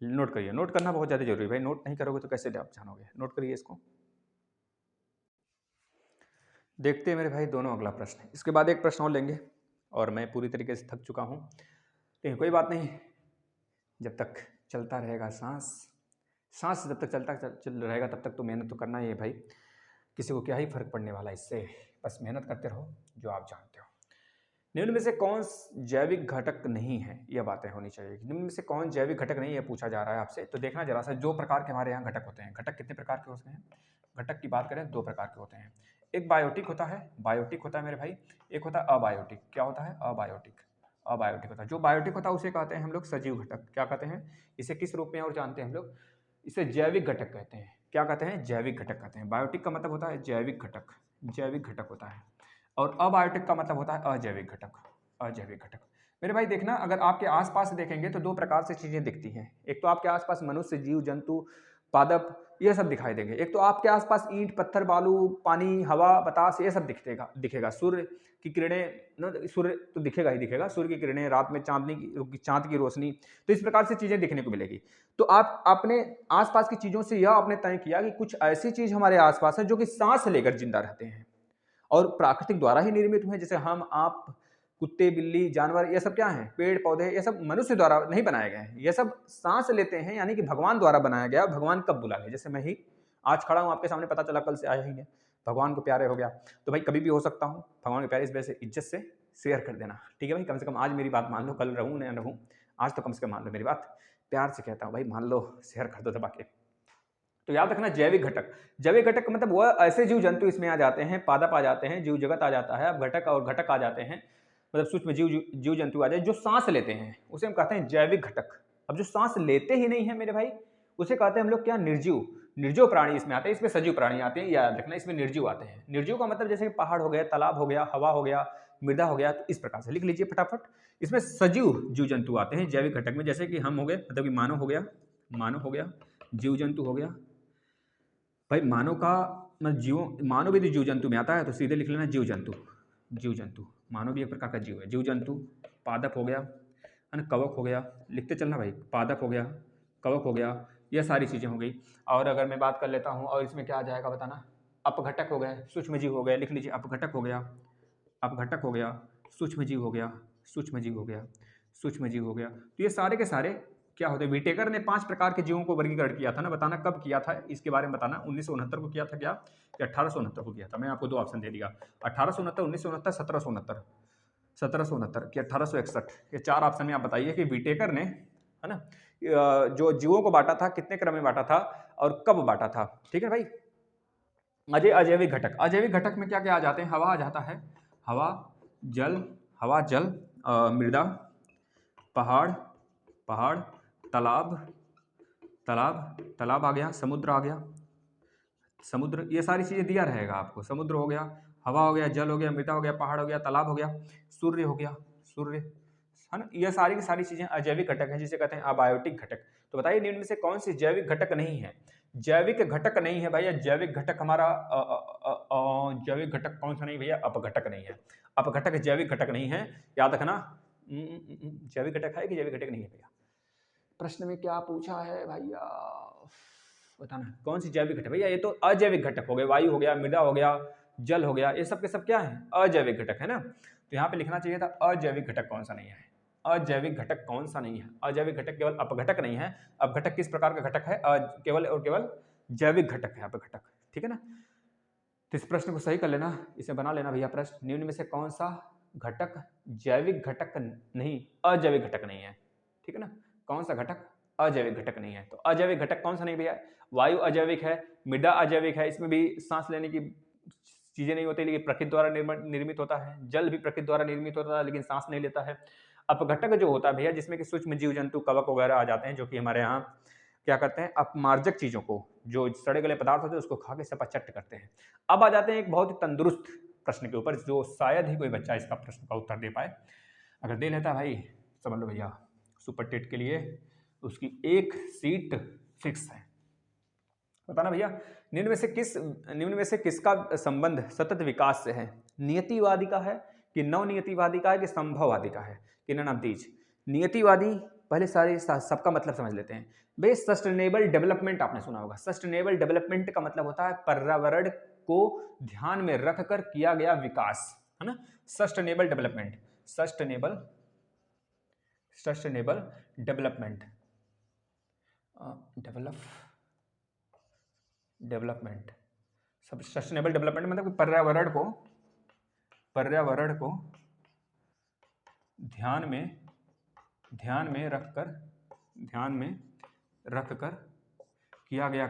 नोट करिए, नोट करना बहुत ज़्यादा जरूरी है भाई, नोट नहीं करोगे तो कैसे आप जानोगे, नोट करिए इसको। देखते हैं मेरे भाई दोनों अगला प्रश्न, इसके बाद एक प्रश्न और लेंगे और मैं पूरी तरीके से थक चुका हूँ, लेकिन कोई बात नहीं, जब तक चलता रहेगा सांस जब तक चल रहेगा तब तक तो मेहनत तो करना ही है भाई, किसी को क्या ही फर्क पड़ने वाला इससे, बस मेहनत करते रहो जो आप जानते हो। निम्न में से कौन जैविक घटक नहीं है, यह बातें होनी चाहिए। निम्न में से कौन जैविक घटक नहीं है पूछा जा रहा है आपसे, तो देखना जरा सा, जो प्रकार के हमारे यहाँ घटक होते हैं, घटक कितने प्रकार के होते हैं, घटक की बात करें 2 प्रकार के होते हैं। एक बायोटिक होता है, बायोटिक होता है मेरे भाई, एक होता है अबायोटिक। क्या होता है? अबायोटिक। अबायोटिक होता है, जो बायोटिक होता है उसे कहते हैं हम लोग सजीव घटक। क्या कहते हैं इसे, किस रूप में और जानते हैं हम लोग, इसे जैविक घटक कहते हैं। क्या कहते हैं? जैविक घटक कहते हैं। बायोटिक का मतलब होता है जैविक घटक, जैविक घटक होता है, और अबायोटिक का मतलब होता है अजैविक घटक, अजैविक घटक। मेरे भाई देखना, अगर आपके आसपास देखेंगे तो 2 प्रकार से चीजें दिखती हैं। एक तो आपके आसपास मनुष्य, जीव जंतु, पादप, ये सब दिखाई देंगे। एक तो आपके आसपास ईंट पत्थर बालू पानी हवा बतास ये सब दिखेगा। सूर्य की किरणें, सूर्य तो दिखेगा ही दिखेगा, सूर्य की किरणें, रात में चांद की रोशनी, तो इस प्रकार से चीजें दिखने को मिलेगी। तो आप अपने आसपास की चीजों से यह आपने तय किया कि कुछ ऐसी चीज हमारे आसपास है जो कि सांस लेकर जिंदा रहते हैं और प्राकृतिक द्वारा ही निर्मित हुए, जैसे हम, आप, कुत्ते, बिल्ली, जानवर, ये सब क्या हैं? पेड़ पौधे, ये सब मनुष्य द्वारा नहीं बनाए गए हैं, ये सब सांस लेते हैं, यानी कि भगवान द्वारा बनाया गया। भगवान कब बुला गया? जैसे मैं ही आज खड़ा हूँ आपके सामने, पता चला कल से आया ही नहीं, भगवान को प्यारे हो गया, तो भाई कभी भी हो सकता हूँ भगवान के प्यारे, इस वजह से इज्जत से शेयर कर देना, ठीक है भाई। कम से कम आज मेरी बात मान लो, कल रहूँ न रहूँ, आज तो कम से कम मान लो मेरी बात, प्यार से कहता हूँ भाई, मान लो, शेयर कर दो दबा के। तो याद रखना जैविक घटक, जैविक घटक का मतलब वह ऐसे जीव जंतु इसमें आ जाते हैं, पादप आ जाते हैं, जीव जगत आ जाता है, अब घटक और घटक आ जाते हैं, मतलब सूक्ष्म जीव जंतु आ जाए जो सांस लेते हैं, उसे हम कहते हैं जैविक घटक। अब जो सांस लेते ही नहीं है मेरे भाई, उसे कहते हैं हम लोग क्या? निर्जीव। निर्जीव प्राणी इसमें आते हैं, इसमें सजीव प्राणी आते हैं, याद रखना इसमें निर्जीव आते हैं। निर्जीव का मतलब जैसे पहाड़ हो गया, तालाब हो गया, हवा हो गया, मृदा हो गया, तो इस प्रकार से लिख लीजिए फटाफट। इसमें सजीव जीव जंतु आते हैं जैविक घटक में, जैसे कि हम हो गए, मतलब कि मानव हो गया, मानव हो गया, जीव जंतु हो गया भाई। मानव का मतलब जीव, मानव भी जीव जंतु में आता है, तो सीधे लिख लेना जीव जंतु, जीव जंतु। मानव भी एक प्रकार का जीव है, जीव जंतु। पादप हो गया, है ना, कवक हो गया, लिखते चलना भाई, पादप हो गया, कवक हो गया, ये सारी चीज़ें हो गई। और अगर मैं बात कर लेता हूँ, और इसमें क्या आ जाएगा बताना, अपघटक हो गए, सूक्ष्म जीव हो गए, लिख लीजिए, अपघटक हो गया, अपघटक हो गया, सूक्ष्म जीव हो गया, सूक्ष्म जीव हो गया, सूक्ष्म जीव हो गया। तो ये सारे के सारे क्या होते हैं? विटेकर ने 5 प्रकार के जीवों को वर्गीकरण किया था ना, बताना कब किया था, इसके बारे में बताना। 1969 को किया था क्या, या 1869 को किया था? मैं आपको 2 ऑप्शन दे दिया, 1869, 1969, 1769, 1769 कि 1861, ये 4 ऑप्शन में आप बताइए कि विटेकर ने, है ना, जो जीवों को बांटा था, कितने क्रम में बांटा था और कब बांटा था, ठीक है भाई। अजैविक घटक, अजैविक घटक में क्या क्या आ जाते हैं? हवा आ जाता है, हवा, जल, हवा जल, मृदा, पहाड़, पहाड़, तालाब, तालाब, तालाब आ गया, समुद्र आ गया, समुद्र, ये सारी चीजें दिया रहेगा आपको। समुद्र हो गया, हवा हो गया, जल हो गया, मृदा हो गया, पहाड़ हो गया, तालाब हो गया, सूर्य हो गया, सूर्य, है ना, ये सारी की सारी चीजें अजैविक घटक हैं, जिसे कहते हैं अबायोटिक घटक। तो बताइए निम्न में से कौन सी जैविक घटक नहीं है? जैविक घटक नहीं है भैया, जैविक घटक हमारा जैविक घटक कौन सा नहीं भैया? अपघटक नहीं है, अपघटक जैविक घटक नहीं है, याद रखना। जैविक घटक है कि जैविक घटक नहीं है भैया? प्रश्न में क्या पूछा है भैया, बताना कौन सी जैविक घटक? भैया ये तो अजैविक घटक हो गए, वायु हो गया, मृदा हो गया, जल हो गया, ये सब के सब क्या है? अजैविक घटक है ना। तो यहाँ पे लिखना चाहिए था अजैविक घटक कौन सा नहीं है, अजैविक घटक कौन सा नहीं है। अजैविक घटक केवल अपघटक नहीं है, अपघटक किस प्रकार का घटक है? केवल और केवल जैविक घटक है अपघटक, ठीक है ना। तो इस प्रश्न को सही कर लेना, इसे बना लेना भैया प्रश्न, निम्न में से कौन सा घटक जैविक घटक नहीं, अजैविक घटक नहीं है, ठीक है ना। कौन सा घटक अजैविक घटक नहीं है? तो अजैविक घटक कौन सा नहीं भैया? वायु अजैविक है, मृदा अजैविक है, इसमें भी सांस लेने की चीजें नहीं होती, लेकिन प्रकृति द्वारा निर्मित होता है। जल भी प्रकृति द्वारा निर्मित होता है, लेकिन सांस नहीं लेता है। अपघटक जो होता है भैया, जिसमें कि सूक्ष्म जीव जंतु कवक वगैरह आ जाते हैं, जो कि हमारे यहाँ क्या करते हैं, अपमार्जक चीजों को, जो सड़े गले पदार्थ होते हैं उसको खा के सपाचट करते हैं। अब आ जाते हैं एक बहुत ही तंदुरुस्त प्रश्न के ऊपर, जो शायद ही कोई बच्चा इसका प्रश्न का उत्तर दे पाए। अगर दे लेता भाई, समझ लो भैया सुपर टेट के लिए उसकी 1 सीट फिक्स है। बताना भैया, निम्न में से किसका संबंध सतत विकास से है? नियतिवादी का है कि नवनियतिवादी का है कि संभववादी का है? कि नन ऑफ दीज, नियतिवादी पहले सारे सबका मतलब समझ लेते हैं। भाई सस्टेनेबल डेवलपमेंट आपने सुना होगा। सस्टेनेबल डेवलपमेंट का मतलब होता है पर्यावरण को ध्यान में रखकर किया गया विकास, है ना। Sustainable development, sustainable development, development सब सस्टेनेबल डेवलपमेंट मतलब पर्यावरण को ध्यान में रखकर किया गया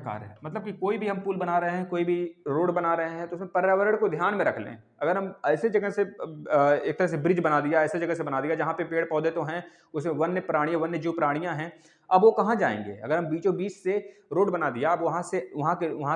कार्य। मतलब कि कोई भी हम पुल बना रहे हैं, कोई भी रोड बना रहे हैं, तो उसमें पर्यावरण को ध्यान में रख लें। अगर हम ऐसे जगह से एक तरह से ब्रिज बना दिया, ऐसे जगह से बना दिया जहाँ पे पेड़ पौधे तो हैं, उसमें वन्य जीव प्राणियां हैं, अब वो कहाँ जाएंगे। अगर हम बीचों बीच से रोड बना दिया, अब वहाँ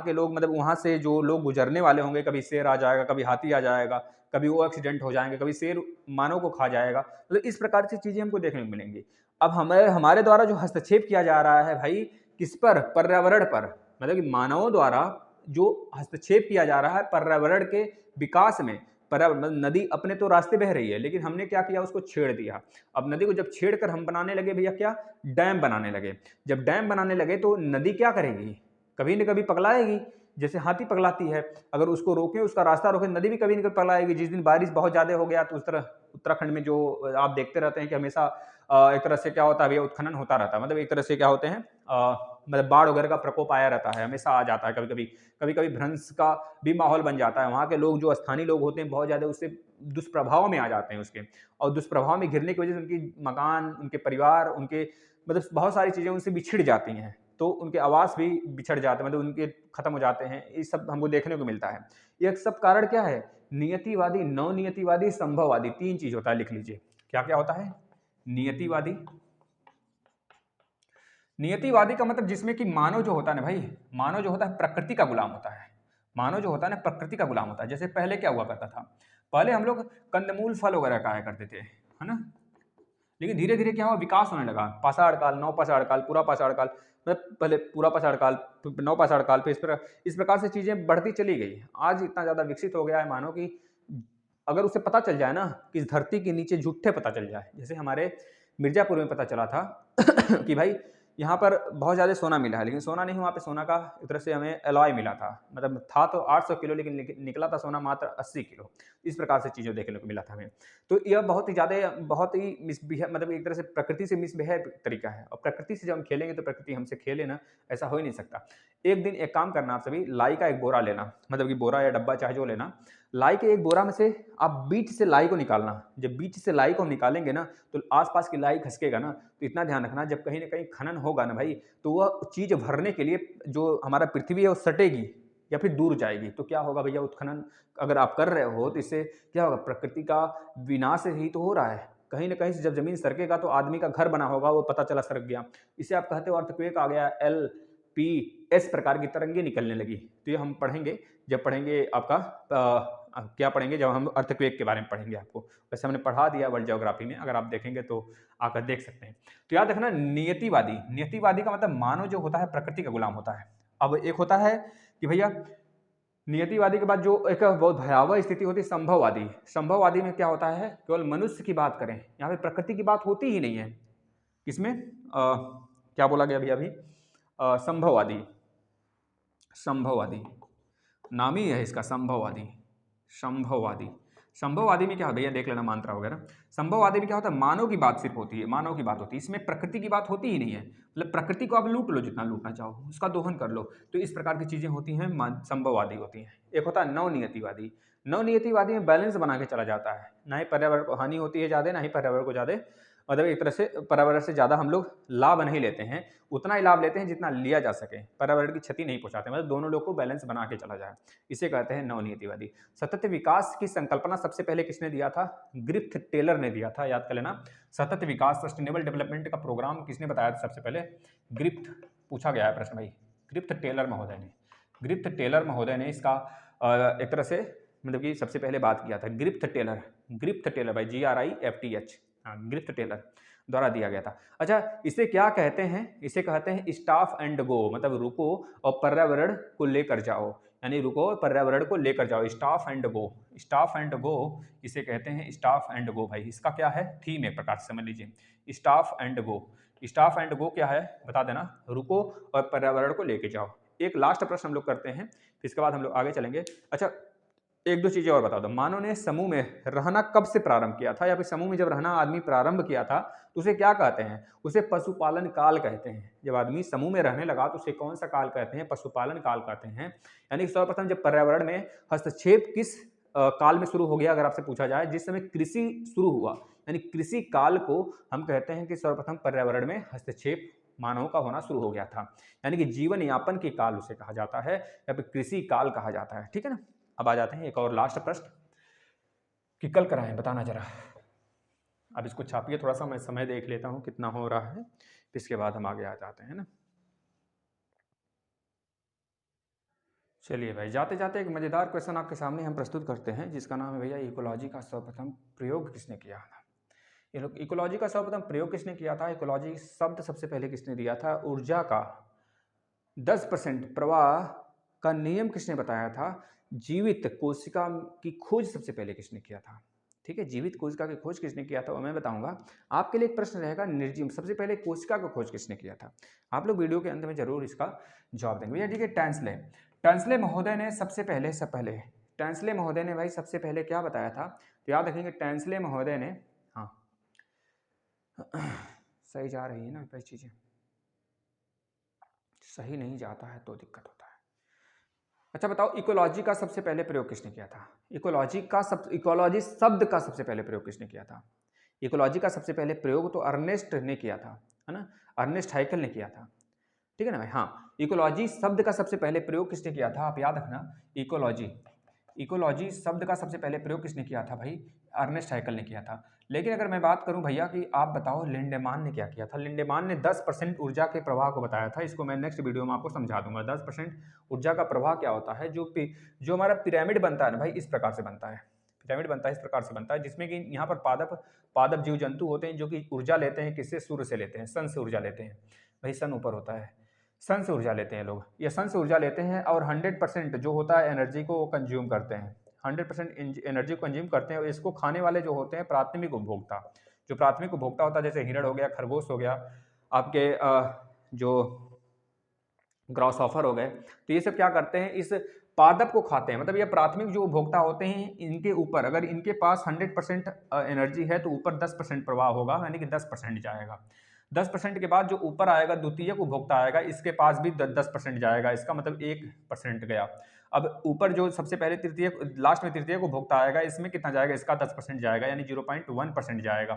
के लोग, मतलब वहाँ से जो लोग गुजरने वाले होंगे, कभी शेर आ जाएगा, कभी हाथी आ जाएगा, कभी वो एक्सीडेंट हो जाएंगे, कभी शेर मानव को खा जाएगा। मतलब इस प्रकार की चीजें हमको देखने को मिलेंगी। अब हमारे द्वारा जो हस्तक्षेप किया जा रहा है भाई, किस पर, पर्यावरण पर, मतलब कि मानवों द्वारा जो हस्तक्षेप किया जा रहा है पर्यावरण के विकास में। नदी अपने तो रास्ते बह रही है, लेकिन हमने क्या किया, उसको छेड़ दिया। अब नदी को जब छेड़कर हम बनाने लगे भैया, क्या, डैम बनाने लगे। जब डैम बनाने लगे तो नदी क्या करेगी, कभी न कभी पगलाएगी, जैसे हाथी पगलाती है। अगर उसको रोकें, उसका रास्ता रोकें, नदी भी कभी न कभी पगलाएगी। जिस दिन बारिश बहुत ज्यादा हो गया तो उस तरह उत्तराखंड में जो आप देखते रहते हैं कि हमेशा एक तरह से क्या होता है भैया, उत्खनन होता रहता है। मतलब एक तरह से क्या होते हैं, मतलब बाढ़ वगैरह का प्रकोप आया रहता है, हमेशा आ जाता है। कभी कभी भ्रंश का भी माहौल बन जाता है। वहाँ के लोग, जो स्थानीय लोग होते हैं, बहुत ज़्यादा उससे दुष्प्रभाव में आ जाते हैं उसके, और दुष्प्रभाव में घिरने की वजह से उनकी मकान, उनके परिवार, उनके मतलब बहुत सारी चीज़ें उनसे बिछड़ जाती हैं। तो उनके आवास भी बिछड़ जाते हैं, मतलब उनके खत्म हो जाते हैं। ये सब हमको देखने को मिलता है। ये सब कारण क्या है, नियतिवादी, नवनियतिवादी, संभववादी, तीन चीज होता है, लिख लीजिए। क्या क्या होता है, नियतिवादी का मतलब जिसमें कि मानव जो होता है ना भाई, मानव जो होता है प्रकृति का गुलाम होता है। मानव जो होता है ना प्रकृति का गुलाम होता है। जैसे पहले क्या हुआ करता था, पहले हम लोग कंदमूल फल वगैरह खाया करते थे, है ना। लेकिन धीरे धीरे क्या हुआ, विकास होने लगा। पाषाण काल, नव पाषाण काल, पूरा पाषाण काल, मतलब पहले पूरा पाषाण काल, नव पाषाण काल, फिर इस प्रकार से चीजें बढ़ती चली गई। आज इतना ज्यादा विकसित हो गया है मानो कि अगर उसे पता चल जाए ना कि इस धरती के नीचे झूठे पता चल जाए। जैसे हमारे मिर्जापुर में पता चला था कि भाई यहाँ पर बहुत ज़्यादा सोना मिला है, लेकिन सोना नहीं, वहाँ पे सोना का एक तरह से हमें एलॉय मिला था। मतलब था तो 800 किलो, लेकिन निकला था सोना मात्र 80 किलो। इस प्रकार से चीज़ें देखने को मिला था हमें। तो यह बहुत ही ज़्यादा, बहुत ही मिसबिहेव, मतलब एक तरह से प्रकृति से मिसबिहेव तरीका है। और प्रकृति से जब हम खेलेंगे तो प्रकृति हमसे खेले ना, ऐसा हो ही नहीं सकता। एक दिन एक काम करना, आप सभी लाई का एक बोरा लेना, मतलब कि बोरा या डब्बा चाहे जो लेना। लाई के एक बोरा में से आप बीच से लाई को निकालना। जब बीच से लाई को हम निकालेंगे ना, तो आसपास की लाई खसकेगा ना। तो इतना ध्यान रखना, जब कहीं ना कहीं खनन होगा ना भाई, तो वह चीज भरने के लिए जो हमारा पृथ्वी है वो सटेगी या फिर दूर जाएगी। तो क्या होगा भैया, उत्खनन अगर आप कर रहे हो तो इससे क्या होगा, प्रकृति का विनाश ही तो हो रहा है। कहीं ना कहीं से जब जमीन सरकेगा तो आदमी का घर बना होगा, वो पता चला सरक गया। इसे आप कहते हो अर्थक्वेक आ गया, एल पी एस प्रकार की तरंगे निकलने लगी। तो ये हम पढ़ेंगे, जब पढ़ेंगे आपका क्या पढ़ेंगे, जब हम अर्थक्वेक के बारे में पढ़ेंगे। आपको वैसे हमने पढ़ा दिया वर्ल्ड ज्योग्राफी में, अगर आप देखेंगे तो आकर देख सकते हैं। तो याद रखना, नियतिवादी का मतलब मानव जो होता है प्रकृति का गुलाम होता है। अब एक होता है कि भैया नियतिवादी के बाद जो एक बहुत भयावह स्थिति होती है संभववादी। संभववादी में क्या होता है, केवल मनुष्य की बात करें, यहाँ पे प्रकृति की बात होती ही नहीं है। किसमें क्या बोला गया अभी, संभववादी, संभववादी नाम ही है इसका, संभववादी में क्या है भैया, देख लेना मात्रा वगैरह। संभववादी में क्या होता है, मानव की बात सिर्फ होती है, मानव की बात होती है। इसमें प्रकृति की बात होती ही नहीं है। मतलब प्रकृति को आप लूट लो, जितना लूटना चाहो, उसका दोहन कर लो। तो इस प्रकार की चीजें होती हैं, संभववादी होती हैं। एक होता है नवनियतिवादी। नवनियतिवादी में बैलेंस बना के चला जाता है, ना ही पर्यावरण को हानि होती है ज्यादा, ना ही पर्यावरण को ज्यादा, मतलब एक तरह से पर्यावरण से ज्यादा हम लोग लाभ नहीं लेते हैं, उतना ही लाभ लेते हैं जितना लिया जा सके, पर्यावरण की क्षति नहीं पहुंचाते। मतलब दोनों लोग को बैलेंस बना के चला जाए, इसे कहते हैं नवनियतिवादी। सतत विकास की संकल्पना सबसे पहले किसने दिया था, ग्रिफ्थ टेलर ने दिया था, याद कर लेना। सतत विकास, सस्टेनेबल डेवलपमेंट का प्रोग्राम किसने बताया था सबसे पहले, ग्रिफ्थ, पूछा गया है प्रश्न भाई, ग्रिफ्थ टेलर महोदय ने। ग्रिफ्थ टेलर महोदय ने इसका एक तरह से मतलब कि सबसे पहले बात किया था। ग्रिफ्थ टेलर भाई, GRIFTH, हाँ, ग्रिफ्थ टेलर द्वारा दिया गया था। अच्छा, इसे क्या कहते हैं, इसे कहते हैं स्टॉप एंड गो, मतलब रुको और पर्यावरण को लेकर जाओ। यानी रुको और पर्यावरण को लेकर जाओ, stop and go. Stop and go इसे कहते हैं, स्टॉप एंड गो भाई, इसका क्या है, थीम एक प्रकार से समझ लीजिए। Stop and go, stop and go क्या है बता देना, रुको और पर्यावरण को लेके जाओ। एक लास्ट प्रश्न हम लोग करते हैं, फिर इसके बाद हम लोग आगे चलेंगे। अच्छा, एक दो चीजें और बता दो। मानव ने समूह में रहना कब से प्रारंभ किया था, या फिर समूह में जब रहना आदमी प्रारंभ किया था तो उसे क्या कहते हैं, उसे पशुपालन काल कहते हैं। जब आदमी समूह में रहने लगा तो उसे कौन सा काल कहते हैं, पशुपालन काल कहते हैं। यानी सर्वप्रथम जब पर्यावरण में हस्तक्षेप किस काल में शुरू हो गया, अगर आपसे पूछा जाए, जिस समय कृषि शुरू हुआ, यानी कृषि काल को हम कहते हैं कि सर्वप्रथम पर्यावरण में हस्तक्षेप मानव का होना शुरू हो गया था। यानी कि जीवन यापन के काल उसे कहा जाता है, या फिर कृषि काल कहा जाता है। ठीक है ना। अब आ जाते हैं एक और लास्ट प्रश्न कि कल कराएं, बताना जरा। अब इसको छापिए थोड़ा सा, मैं समय देख लेता हूं कितना हो रहा है, फिर इसके बाद हम आगे आ जाते हैं ना। चलिए भाई, जाते जाते एक मजेदार क्वेश्चन आपके सामने हम प्रस्तुत करते हैं, जिसका नाम है भैया, इकोलॉजी का सर्वप्रथम प्रयोग किसने किया था। ये लोग, इकोलॉजी का सर्वप्रथम प्रयोग किसने किया था, इकोलॉजी शब्द सबसे पहले किसने दिया था, ऊर्जा का 10% प्रवाह का नियम किसने बताया था, जीवित कोशिका की खोज सबसे पहले किसने किया था। ठीक है, जीवित कोशिका की खोज किसने किया था वो मैं बताऊंगा। आपके लिए एक प्रश्न रहेगा, निर्जीव सबसे पहले कोशिका की खोज किसने किया था। आप लोग वीडियो के अंत में जरूर इसका जवाब देंगे भैया। ठीक है, टैंसले, टैंसले महोदय ने सबसे पहले टैंसले महोदय ने भाई सबसे पहले क्या बताया था, तो याद रखेंगे टैंसले महोदय ने, हाँ सही जा रही है ना भाई, चीजें सही नहीं जाता है तो दिक्कत होता है। अच्छा बताओ, इकोलॉजी का सबसे पहले प्रयोग किसने किया था, इकोलॉजी शब्द का सबसे पहले प्रयोग किसने किया था। इकोलॉजी का सबसे पहले प्रयोग तो अर्नेस्ट ने किया था, है ना, अर्नेस्ट हाइकल ने किया था। ठीक है ना भाई। हाँ, इकोलॉजी शब्द का सबसे पहले प्रयोग किसने किया था, आप याद रखना, इकोलॉजी शब्द का सबसे पहले प्रयोग किसने किया था भाई, अर्नेस्ट हाइकल ने किया था। लेकिन अगर मैं बात करूं भैया कि आप बताओ लिंडेमान ने क्या किया था, लिंडेमान ने 10% ऊर्जा के प्रवाह को बताया था। इसको मैं नेक्स्ट वीडियो में आपको समझा दूंगा। 10% ऊर्जा का प्रवाह क्या होता है, जो हमारा पिरामिड बनता है ना भाई, इस प्रकार से बनता है, पिरामिड बनता है इस प्रकार से बनता है, जिसमें कि यहाँ पर पादप जीव जंतु होते हैं, जो कि ऊर्जा लेते हैं किससे, सूर्य से लेते हैं, सन से ऊर्जा लेते हैं। भाई सन ऊपर होता है, सन से ऊर्जा लेते हैं लोग, ये सन से ऊर्जा लेते हैं, और 100% जो होता है एनर्जी को वो कंज्यूम करते हैं, 100% एनर्जी को कंज्यूम करते हैं। और इसको खाने वाले जो होते हैं प्राथमिक उपभोक्ता, जो प्राथमिक उपभोक्ता होता है, जैसे हिरण हो गया, खरगोश हो गया, आपके जो ग्रॉसहॉफर हो गए, तो ये सब क्या करते हैं, इस पादप को खाते हैं। मतलब ये प्राथमिक जो उपभोक्ता होते हैं, इनके ऊपर अगर इनके पास 100% एनर्जी है तो ऊपर 10% प्रवाह होगा, यानी कि 10% जाएगा। 10% के बाद जो ऊपर आएगा, द्वितीयक उपभोक्ता आएगा, इसके पास भी 10% जाएगा, इसका मतलब 1% गया। अब ऊपर जो सबसे पहले तृतीयक, लास्ट में तृतीयक उपभोक्ता आएगा, इसमें कितना जाएगा, इसका 10% जाएगा, यानी 0.1% जाएगा।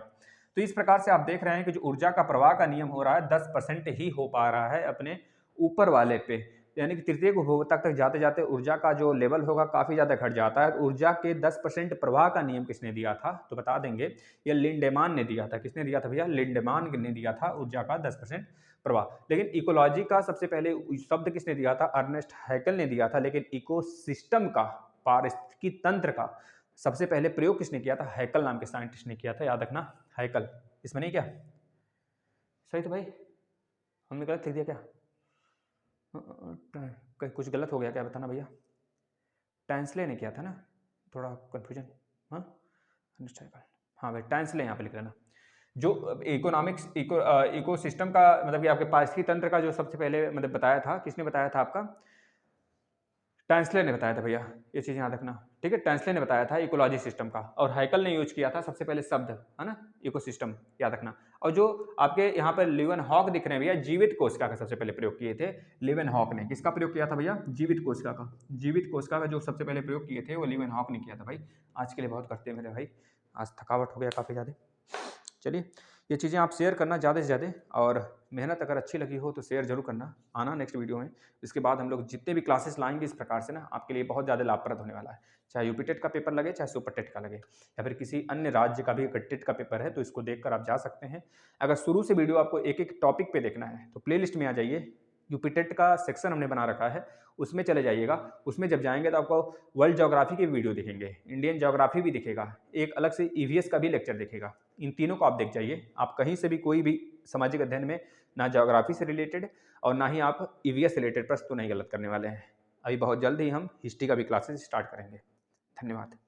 तो इस प्रकार से आप देख रहे हैं कि जो ऊर्जा का प्रवाह का नियम हो रहा है, 10% ही हो पा रहा है अपने ऊपर वाले पे, यानी कि तृतीय उपभोक्ता तक जाते जाते ऊर्जा का जो लेवल होगा काफी ज्यादा घट जाता है। ऊर्जा के 10% प्रवाह का नियम किसने दिया था, तो बता देंगे, ये लिंडेमान ने दिया था। किसने दिया था भैया, लिंडेमान ने दिया था, ऊर्जा का 10% प्रवाह। लेकिन इकोलॉजी का सबसे पहले शब्द किसने दिया था, अर्नेस्ट हैकल ने दिया था। लेकिन इकोसिस्टम का, पारिस्थितिकी तंत्र का सबसे पहले प्रयोग किसने किया था, हैकल नाम के साइंटिस्ट ने किया था, याद रखना, हैकल। इसमें नहीं क्या सही तो भाई, हमने गलत लिख दिया क्या, कहीं कुछ गलत हो गया क्या, बताना भैया। टैंसले ने किया था ना, थोड़ा कंफ्यूजन, हाँ हाँ भाई, टैंसले यहाँ पे लिख लेना। जो इको सिस्टम का मतलब कि आपके पारिस्थितिकी तंत्र का जो सबसे पहले मतलब बताया था, किसने बताया था, आपका टैंसले ने बताया था भैया, ये चीज़ याद रखना। ठीक है, टैंसले ने बताया था इकोलॉजी सिस्टम का, और हैकल ने यूज किया था सबसे पहले शब्द, है ना, इकोसिस्टम, याद रखना। और जो आपके यहाँ पर लिवन हॉक दिख रहे हैं भैया, जीवित कोशिका का सबसे पहले प्रयोग किए थे लिवन हॉक ने। किसका प्रयोग किया था भैया, जीवित कोशिका का। जीवित कोशिका का जो सबसे पहले प्रयोग किए थे वो लिवन हॉक ने किया था भाई। आज के लिए बहुत करते हैं मेरे भाई, आज थकावट हो गया काफ़ी ज़्यादा। चलिए, ये चीज़ें आप शेयर करना ज़्यादा से ज़्यादा, और मेहनत अगर अच्छी लगी हो तो शेयर जरूर करना, आना नेक्स्ट वीडियो में। इसके बाद हम लोग जितने भी क्लासेस लाएंगे इस प्रकार से ना, आपके लिए बहुत ज़्यादा लाभप्रद होने वाला है। चाहे यूपी टेट का पेपर लगे, चाहे सुपर टेट का लगे, या फिर किसी अन्य राज्य का भी अगर टेट का पेपर है तो इसको देखकर आप जा सकते हैं। अगर शुरू से वीडियो आपको एक एक टॉपिक पे देखना है तो प्लेलिस्ट में आ जाइए, यूपी टेट का सेक्शन हमने बना रखा है, उसमें चले जाइएगा। उसमें जब जाएंगे तो आपको वर्ल्ड ज्योग्राफी के वीडियो दिखेंगे, इंडियन ज्योग्राफी भी दिखेगा, एक अलग से ईवीएस का भी लेक्चर दिखेगा। इन तीनों को आप देख जाइए। आप कहीं से भी कोई भी सामाजिक अध्ययन में, ना ज्योग्राफी से रिलेटेड और ना ही आप ईवीएस से रिलेटेड प्रश्न तो नहीं गलत करने वाले हैं। अभी बहुत जल्द ही हम हिस्ट्री का भी क्लासेस स्टार्ट करेंगे। धन्यवाद।